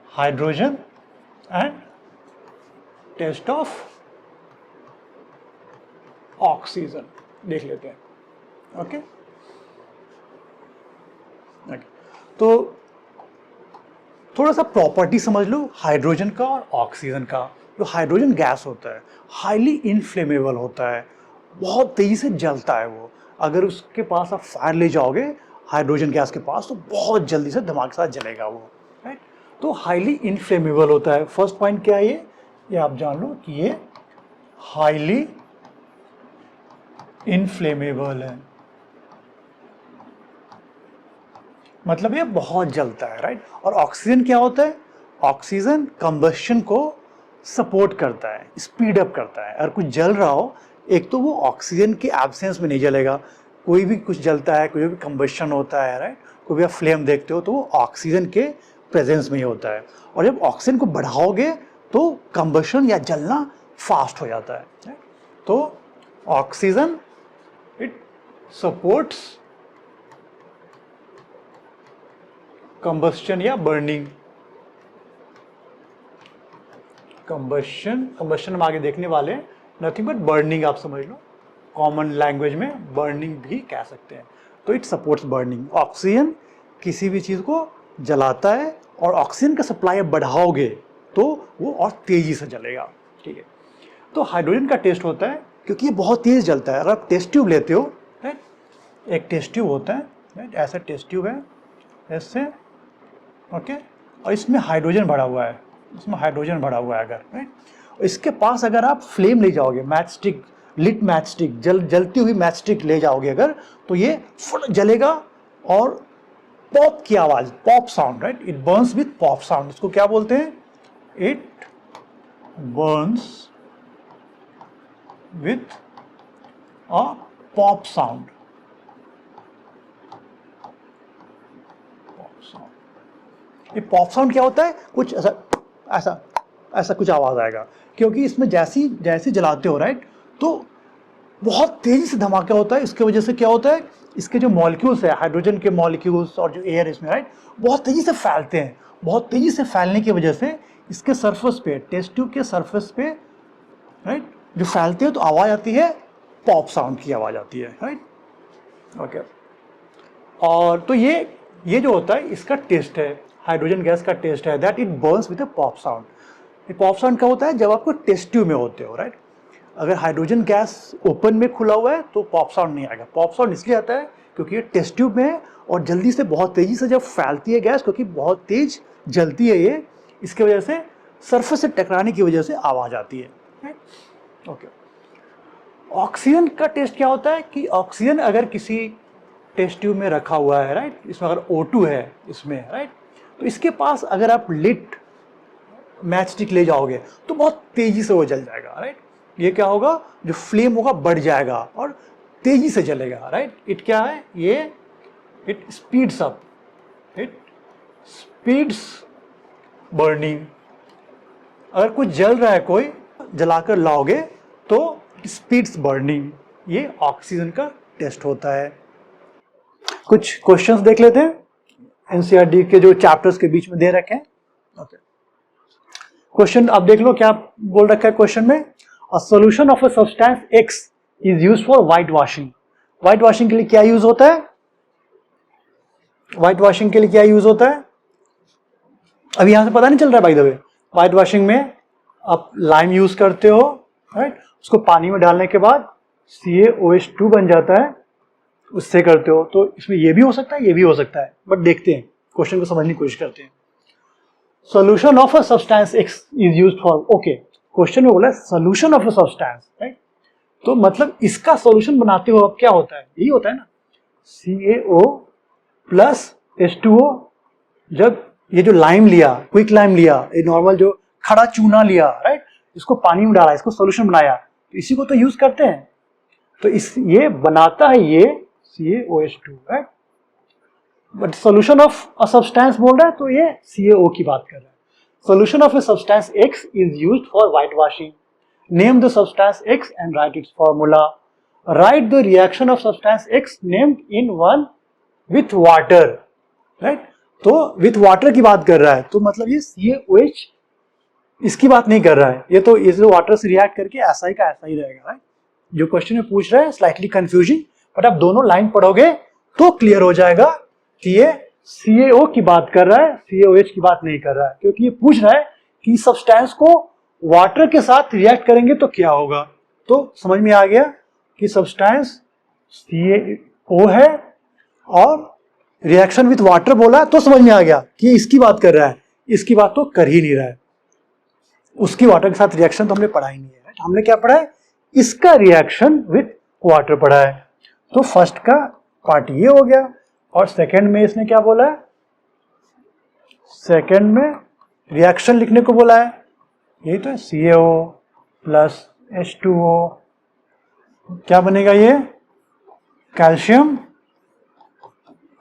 hydrogen and test of oxygen देख लेते हैं। ओके, तो थोड़ा सा प्रॉपर्टी समझ लो हाइड्रोजन का और ऑक्सीजन का। जो हाइड्रोजन गैस होता है हाईली इनफ्लेमेबल होता है, बहुत तेजी से जलता है वो। अगर उसके पास आप फायर ले जाओगे हाइड्रोजन गैस के पास तो बहुत जल्दी से धमाके के साथ जलेगा वो, राइट। तो हाईली इनफ्लेमेबल होता है। फर्स्ट पॉइंट क्या है, ये आप जान लो कि ये हाईली इनफ्लेमेबल है, मतलब ये बहुत जलता है, राइट। और ऑक्सीजन क्या होता है, ऑक्सीजन कंबशन को सपोर्ट करता है, स्पीड अप करता है। अगर कुछ जल रहा हो, एक तो वो ऑक्सीजन के एब्सेंस में नहीं जलेगा, कोई भी कुछ जलता है, कोई भी कंबशन होता है, राइट, कोई भी आप फ्लेम देखते हो तो वो ऑक्सीजन के प्रेजेंस में ही होता है। और जब ऑक्सीजन को बढ़ाओगे तो कंबशन या जलना फास्ट हो जाता है, राइट। तो ऑक्सीजन इट सपोर्ट्स कंबस्शन या बर्निंग। कंबस्शन हम आगे देखने वाले हैं, नथिंग बट बर्निंग आप समझ लो, कॉमन लैंग्वेज में बर्निंग भी कह सकते हैं। तो इट सपोर्ट्स बर्निंग। ऑक्सीजन किसी भी चीज़ को जलाता है और ऑक्सीजन का सप्लाई बढ़ाओगे तो वो और तेज़ी से जलेगा, ठीक है। तो हाइड्रोजन का टेस्ट होता है क्योंकि ये बहुत तेज़ जलता है। अगर आप टेस्ट ट्यूब लेते हो, राइट, एक टेस्ट ट्यूब होता है, राइट, ऐसा टेस्ट ट्यूब है ऐसे, ओके, और इसमें हाइड्रोजन भरा हुआ है, अगर, राइट। इसके पास अगर आप फ्लेम ले जाओगे, matchstick, lit matchstick, जलती हुई मैच स्टिक ले जाओगे अगर, तो ये फुल जलेगा और पॉप की आवाज, pop sound, right, it Burns with pop sound. इसको क्या बोलते हैं, it Burns with a pop sound. ये पॉप साउंड क्या होता है, कुछ ऐसा कुछ आवाज आएगा, क्योंकि इसमें जैसी जलाते हो, राइट, तो बहुत तेजी से धमाका होता है। इसके वजह से क्या होता है, इसके जो मॉलिक्यूल्स है, हाइड्रोजन के मॉलिक्यूल्स और जो एयर इसमें, राइट, बहुत तेजी से फैलते हैं। बहुत तेजी से फैलने की वजह से इसके सरफेस पे, टेस्ट ट्यूब के सरफेस पे, राइट, जो फैलते हैं तो आवाज आती है, पॉप साउंड की आवाज आती है, राइट, ओके। और तो ये जो होता है इसका टेस्ट है, हाइड्रोजन गैस का टेस्ट है, that it Burns with a pop sound. ये पॉप साउंड क्या होता है, जब आपको टेस्ट ट्यूब में होते हो, राइट। अगर हाइड्रोजन गैस ओपन में खुला हुआ है तो पॉप साउंड नहीं आएगा। पॉप साउंड इसलिए आता है क्योंकि ये टेस्ट ट्यूब में है और जल्दी से, बहुत तेजी से जब फैलती है गैस, क्योंकि बहुत तेज जलती है ये, इसके वजह से सरफेस से टकराने की वजह से आवाज आती है, राइट, ओके। ऑक्सीजन का टेस्ट क्या होता है कि ऑक्सीजन अगर किसी टेस्ट ट्यूब में रखा हुआ है, राइट, इसमें अगर O2 है इसमें, राइट, तो इसके पास अगर आप लिट मैच स्टिक ले जाओगे तो बहुत तेजी से वो जल जाएगा, राइट। ये क्या होगा, जो फ्लेम होगा बढ़ जाएगा और तेजी से जलेगा, राइट। इट क्या है, ये it speeds up, it speeds burning. अगर कुछ जल रहा है, कोई जलाकर लाओगे तो स्पीड्स बर्निंग। ये ऑक्सीजन का टेस्ट होता है। कुछ क्वेश्चंस देख लेते हैं, एनसीईआरटी के जो चैप्टर्स के बीच में दे रखे हैं, ओके। क्वेश्चन आप देख लो क्या बोल रखा है क्वेश्चन में, a solution of a substance x is used for white washing. White washing के लिए क्या यूज होता है, व्हाइट वॉशिंग के लिए क्या यूज होता है, अभी यहां से पता नहीं चल रहा है by the way. White washing में आप लाइम यूज करते हो, राइट, उसको पानी में डालने के बाद CaOH2 बन जाता है, उससे करते हो। तो इसमें ये भी हो सकता है, ये भी हो सकता है, बट देखते हैं, क्वेश्चन को समझने की कोशिश करते हैं। Solution of a substance x is used for, okay, question में बोला solution of a substance, right, तो मतलब इसका सॉल्यूशन बनाते हो अब क्या होता है, यही होता है ना, CaO प्लस H2O। जब ये जो लाइम लिया, क्विक लाइम लिया, ये नॉर्मल जो खड़ा चूना लिया, राइट, इसको पानी में डाला, इसको सॉल्यूशन बनाया, तो इसी को तो यूज करते हैं। तो ये बनाता है ये CaOH2, right, but solution of a substance बोल रहा है तो ये CaO की बात कर रहा है। Solution of a substance X is used for white washing. Name the substance X and right it's formula. Right the reaction of substance X named in one with water, right, तो with water की बात कर रहा है, तो मतलब ये CaOH इसकी बात नहीं कर रहा है, ये तो इस वाटर से रिएक्ट करके ऐसा ही का ऐसा ही रहेगा, राइट। जो क्वेश्चन में पूछ रहा है स्लाइटली कंफ्यूजिंग, बट आप दोनों लाइन पढ़ोगे तो क्लियर हो जाएगा कि ये CaO की बात कर रहा है, CaOH की बात नहीं कर रहा है, क्योंकि ये पूछ रहा है कि सब्सटेंस को वाटर के साथ रिएक्ट करेंगे तो क्या होगा। तो समझ में आ गया कि सब्सटेंस CaO है और रिएक्शन विथ वाटर बोला तो समझ में आ गया कि इसकी बात कर रहा है, इसकी बात तो कर ही नहीं रहा है। उसकी वाटर के साथ रिएक्शन तो हमने पढ़ा ही नहीं है, राइट। हमने क्या पढ़ा है, इसका रिएक्शन विथ वाटर पढ़ा है। तो फर्स्ट का पार्ट ये हो गया, और सेकंड में इसने क्या बोला है, सेकंड में रिएक्शन लिखने को बोला है, यही तो है, CaO प्लस H2O, क्या बनेगा ये, कैल्शियम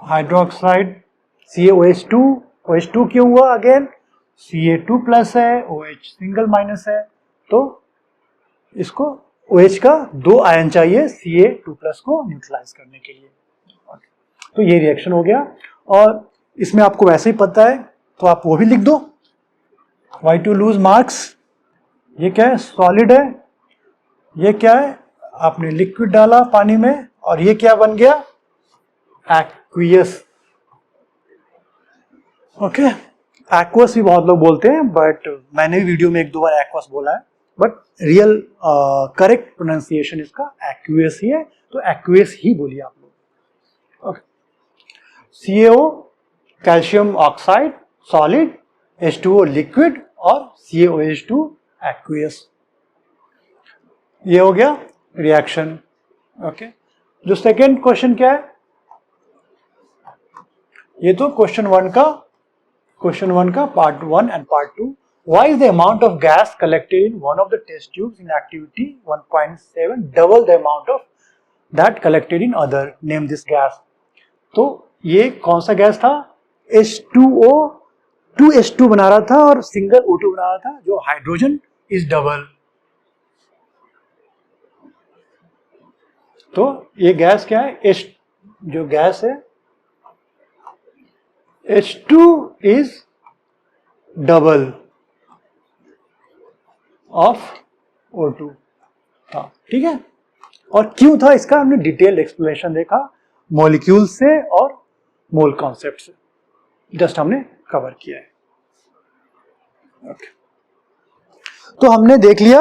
हाइड्रोक्साइड, CaOH2, OH2 क्यों हुआ, अगेन Ca2 प्लस है, OH सिंगल माइनस है, तो इसको OH का 2 आयन चाहिए Ca2 प्लस को न्यूट्रलाइज करने के लिए। तो ये रिएक्शन हो गया, और इसमें आपको वैसे ही पता है तो आप वो भी लिख दो, वाई टू लूज मार्क्स। ये क्या है, सॉलिड है, ये क्या है, आपने लिक्विड डाला पानी में, और ये क्या बन गया, एक्वियस, ओके। एक्वस भी बहुत लोग बोलते हैं, बट मैंने भी वीडियो में 1-2 बार एक्वस बोला है, बट रियल करेक्ट प्रोनाउंसिएशन इसका एक्वियस ही है, तो एक्वियस ही बोलिए आप लोग, okay. CaO calcium oxide solid, H2O liquid, और CaOH2 एक्वियस। ये हो गया रिएक्शन, ओके। जो सेकेंड क्वेश्चन क्या है, ये तो क्वेश्चन वन का part 1 and part 2। Why is the amount of gas collected in one of the test tubes in activity 1.7 double the amount of that collected in other? Name this gas. तो ये कौन सा gas था, H2O 2H2 बना रहा था और single O2 बना रहा था, जो हाइड्रोजन इज डबल। तो ये गैस क्या है, H जो गैस है H2 is double of O2 था, ठीक है। और क्यों था इसका हमने डिटेल्ड एक्सप्लेनेशन देखा मॉलिक्यूल से और मोल कॉन्सेप्ट से, जस्ट हमने कवर किया है। ओके, तो हमने देख लिया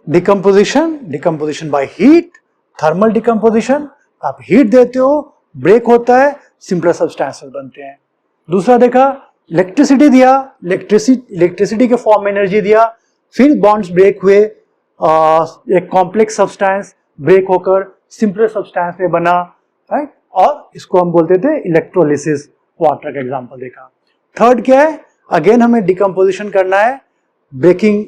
decomposition by heat, thermal decomposition, आप हीट देते हो, ब्रेक होता है, सिंपलर सब्सटेंसेस बनते हैं। दूसरा देखा इलेक्ट्रिसिटी दिया, इलेक्ट्रिसिटी के फॉर्म में एनर्जी दिया, फिर बॉन्ड्स ब्रेक हुए, एक कॉम्प्लेक्स सब्सटेंस ब्रेक होकर सिंपलर सब्सटेंस में बना, राइट, और इसको हम बोलते थे इलेक्ट्रोलिसिस, वाटर का एग्जांपल देखा। थर्ड क्या है, अगेन हमें डिकम्पोजिशन करना है, breaking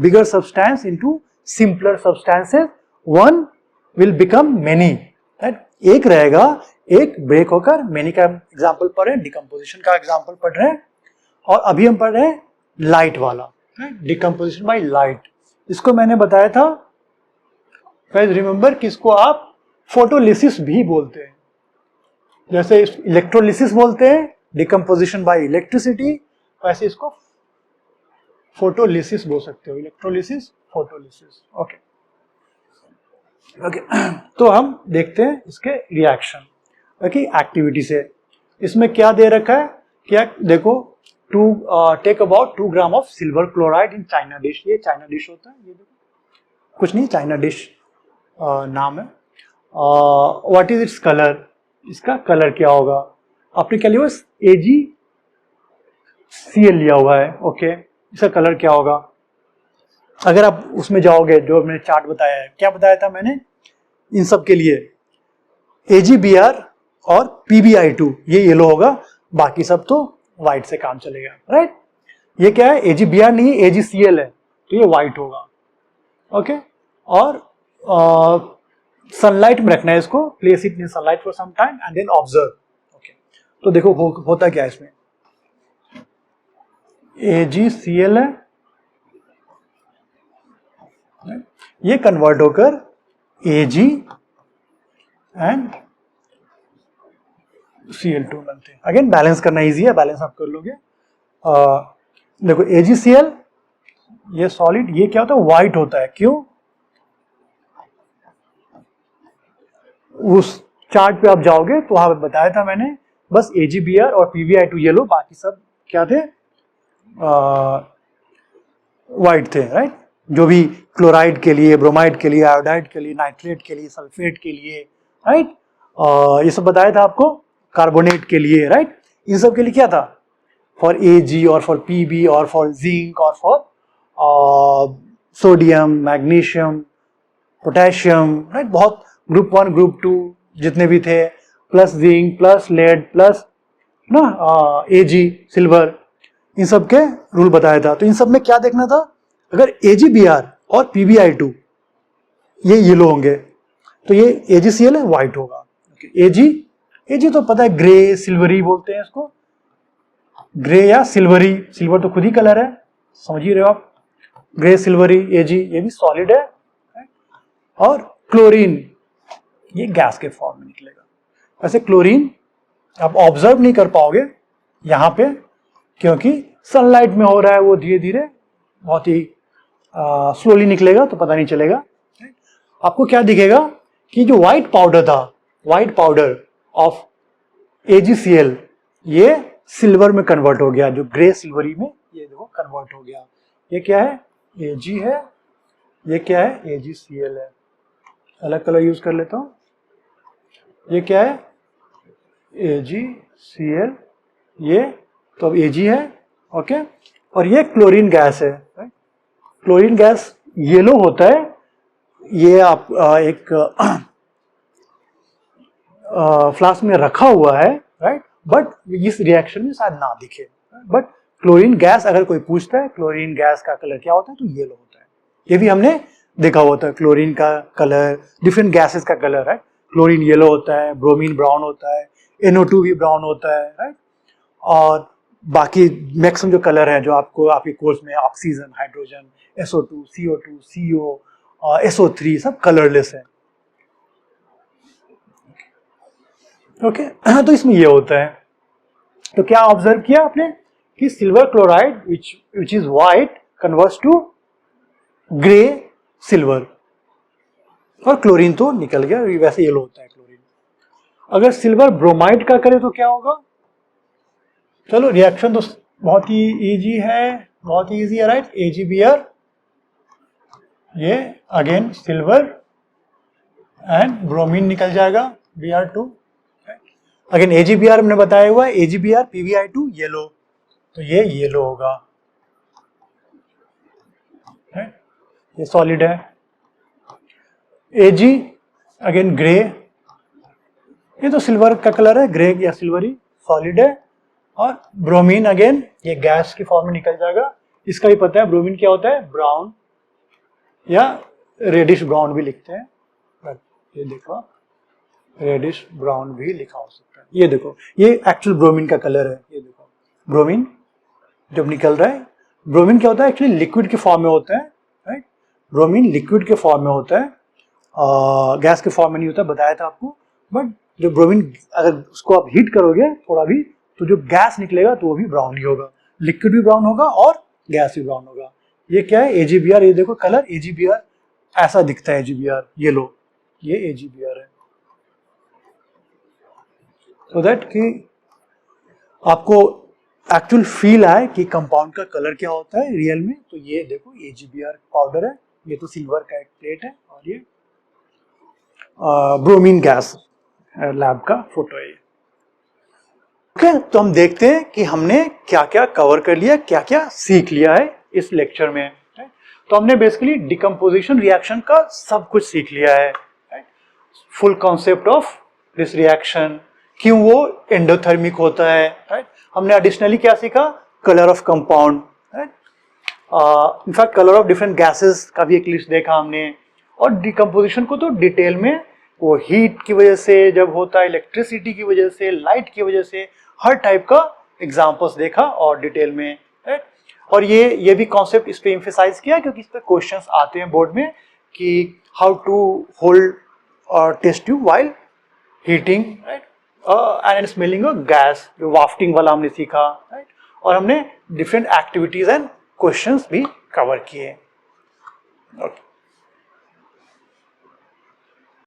bigger substance into simpler substances, one will become many, right, एक रहेगा, एक ब्रेक होकर मेनी का एग्जांपल पढ़ रहे हैं, डिकम्पोजिशन का एग्जांपल पढ़ रहे हैं। और अभी हम पढ़ रहे हैं लाइट वाला, डिकम्पोजिशन बाय लाइट। इसको मैंने बताया था, गाइस रिमेंबर, किसको आप फोटोलिसिस भी बोलते हैं, जैसे इलेक्ट्रोलिसिस बोलते हैं डिकम्पोजिशन बाय इलेक्ट्रिसिटी, वैसे इसको फोटोलिसिस बोल सकते हो, इलेक्ट्रोलिसिस, फोटोलिसिस। ओके ओके, तो हम देखते हैं इसके रिएक्शन ओके एक्टिविटी से। इसमें क्या दे रखा है, क्या देखो, take about 2 gram of silver chloride in china dish. ये चाइना डिश होता है, ये देखो कुछ नहीं, चाइना डिश नाम है। व्हाट इज इट्स कलर, इसका कलर क्या होगा, आपने क्या लिया, AgCl लिया हुआ है, ओके, इसका कलर क्या होगा। अगर आप उसमें जाओगे, जो मैंने चार्ट बताया है, क्या बताया था मैंने इन सब के लिए, AgBr और PbI2 ये येलो होगा, बाकी सब तो व्हाइट से काम चलेगा, राइट। ये क्या है, AgBr नहीं है, AgCl है, तो ये व्हाइट होगा, ओके। और सनलाइट में रखना है इसको, place it in sunlight for some time and then observe, okay. तो देखो होता क्या है इसमें, AgCl है, ये कन्वर्ट होकर Ag एंड Cl2 बनते हैं। अगेन बैलेंस करना इजी है, बैलेंस आप कर लोगे। देखो AgCl ये सॉलिड, ये क्या होता है, व्हाइट होता है, क्यों, उस चार्ट पे आप जाओगे तो वहां पे बताया था मैंने, बस AgBr और PbI2 येलो, बाकी सब क्या थे, व्हाइट थे, राइट। जो भी क्लोराइड के लिए, ब्रोमाइड के लिए, आयोडाइड के लिए, नाइट्रेट के लिए, सल्फेट के लिए, राइट, ये सब बताया था आपको, कार्बोनेट के लिए, राइट, इन सब के लिए क्या था, फॉर Ag और फॉर Pb और फॉर जिंक और for sodium, magnesium, potassium, right, बहुत ग्रुप 1 ग्रुप 2 जितने भी थे, plus zinc plus lead plus ना Ag सिल्वर, इन सब के रूल बताया था। तो इन सब में क्या देखना था, अगर AgBr और PbI2 ये येलो होंगे तो ये AgCl है, व्हाइट होगा, Ag तो पता है, ग्रे सिल्वरी बोलते हैं इसको, ग्रे या सिल्वरी, सिल्वर तो खुद ही कलर है, समझ ही रहे हो आप, ग्रे सिल्वरी Ag, ये भी सॉलिड है। और क्लोरीन ये गैस के फॉर्म में निकलेगा। वैसे क्लोरीन आप ऑब्जर्व नहीं कर पाओगे यहाँ पे, क्योंकि सनलाइट में हो रहा है, वो धीरे धीरे बहुत ही स्लोली निकलेगा, तो पता नहीं चलेगा। आपको क्या दिखेगा कि जो व्हाइट पाउडर था, व्हाइट पाउडर ऑफ AgCl ये सिल्वर में कन्वर्ट हो गया, जो ग्रे सिल्वरी में ये देखो कन्वर्ट हो गया। ये क्या है, Ag है, ये क्या है, AgCl है। अलग कलर यूज कर लेता हूं, ये क्या है, AgCl, ये तो अब Ag है, ओके। और ये क्लोरीन गैस है, क्लोरीन गैस येलो होता है, ये आप एक फ्लास्क में रखा हुआ है, राइट, बट इस रिएक्शन में शायद ना दिखे, बट क्लोरीन गैस अगर कोई पूछता है क्लोरीन गैस का कलर क्या होता है, तो येलो होता है। ये भी हमने देखा होता है, क्लोरीन का कलर, डिफरेंट गैसेस का कलर, राइट, क्लोरीन येलो होता है, ब्रोमीन ब्राउन होता है, NO2 भी ब्राउन होता है, राइट। और बाकी मैक्सिमम जो कलर है जो आपको आपके कोर्स में, oxygen, hydrogen, SO2, CO2, CO, SO3 सब कलरलेस है, ओके तो इसमें ये होता है। तो क्या ऑब्जर्व किया आपने कि silver chloride which is white converts to grey silver, और क्लोरीन तो निकल गया, वैसे येलो होता है क्लोरीन। अगर सिल्वर ब्रोमाइड का करें तो क्या होगा? चलो रिएक्शन तो बहुत ही इजी है, बहुत ही इजी है, राइट। AgBr, ये अगेन सिल्वर एंड ब्रोमीन निकल जाएगा Br2। अगेन AgBr हमने बताया हुआ है, AgBr PbI2 येलो, तो ये येलो होगा, ये सॉलिड है। Ag अगेन ग्रे, ये तो सिल्वर का कलर है, ग्रे या सिल्वरी, सॉलिड है। और ब्रोमीन अगेन ये गैस की फॉर्म में निकल जाएगा। इसका भी पता है ब्रोमीन क्या होता है, ब्राउन या रेडिश ब्राउन भी लिखते हैं, ये देखो रेडिश ब्राउन भी लिखा हो सकता है। ये देखो ये एक्चुअल ब्रोमीन का कलर है, ये देखो ब्रोमीन जब निकल रहा है। ब्रोमीन क्या होता है, एक्चुअली लिक्विड के फॉर्म में होता है, राइट। ब्रोमीन लिक्विड के फॉर्म में होता है, गैस के फॉर्म में नहीं होता, बताया था आपको। बट जो ब्रोमीन अगर उसको आप हीट करोगे थोड़ा भी, तो जो गैस निकलेगा तो वो भी ब्राउन ही होगा, लिक्विड भी ब्राउन होगा और गैस भी ब्राउन होगा। ये क्या है, AgBr, ये देखो कलर AgBr ऐसा दिखता है, AgBr येलो, ये AgBr है। सो दैट कि आपको एक्चुअल फील आए कि कंपाउंड का कलर क्या होता है रियल में। तो ये देखो AgBr पाउडर है, ये तो सिल्वर का एक प्लेट है, और ये ब्रोमीन गैस लैब का फोटो है। ओके, तो हम देखते हैं कि हमने क्या क्या कवर कर लिया, क्या क्या सीख लिया है इस लेक्चर में। तो हमने बेसिकली डिकम्पोजिशन रिएक्शन का सब कुछ सीख लिया है, full concept of this reaction, क्यों वो एंडोथर्मिक होता है, राइट। हमने एडिशनली क्या सीखा, colour of compound, right. In fact colour of different gases का भी एक लिस्ट देखा हमने। और डिकम्पोजिशन को तो डिटेल में, वो हीट की वजह से जब होता है, इलेक्ट्रिसिटी की वजह से, लाइट की वजह से, हर टाइप का एग्जांपल्स देखा और डिटेल में, राइट। और ये भी कॉन्सेप्ट इस पे एम्फेसाइज किया क्योंकि इस पे क्वेश्चंस आते हैं बोर्ड में कि हाउ टू होल्ड और test tube while heating, right, and smelling of gas, जो वाफ्टिंग वाला हमने सीखा, राइट। और हमने डिफरेंट एक्टिविटीज एंड क्वेश्चंस भी कवर किए। ओके।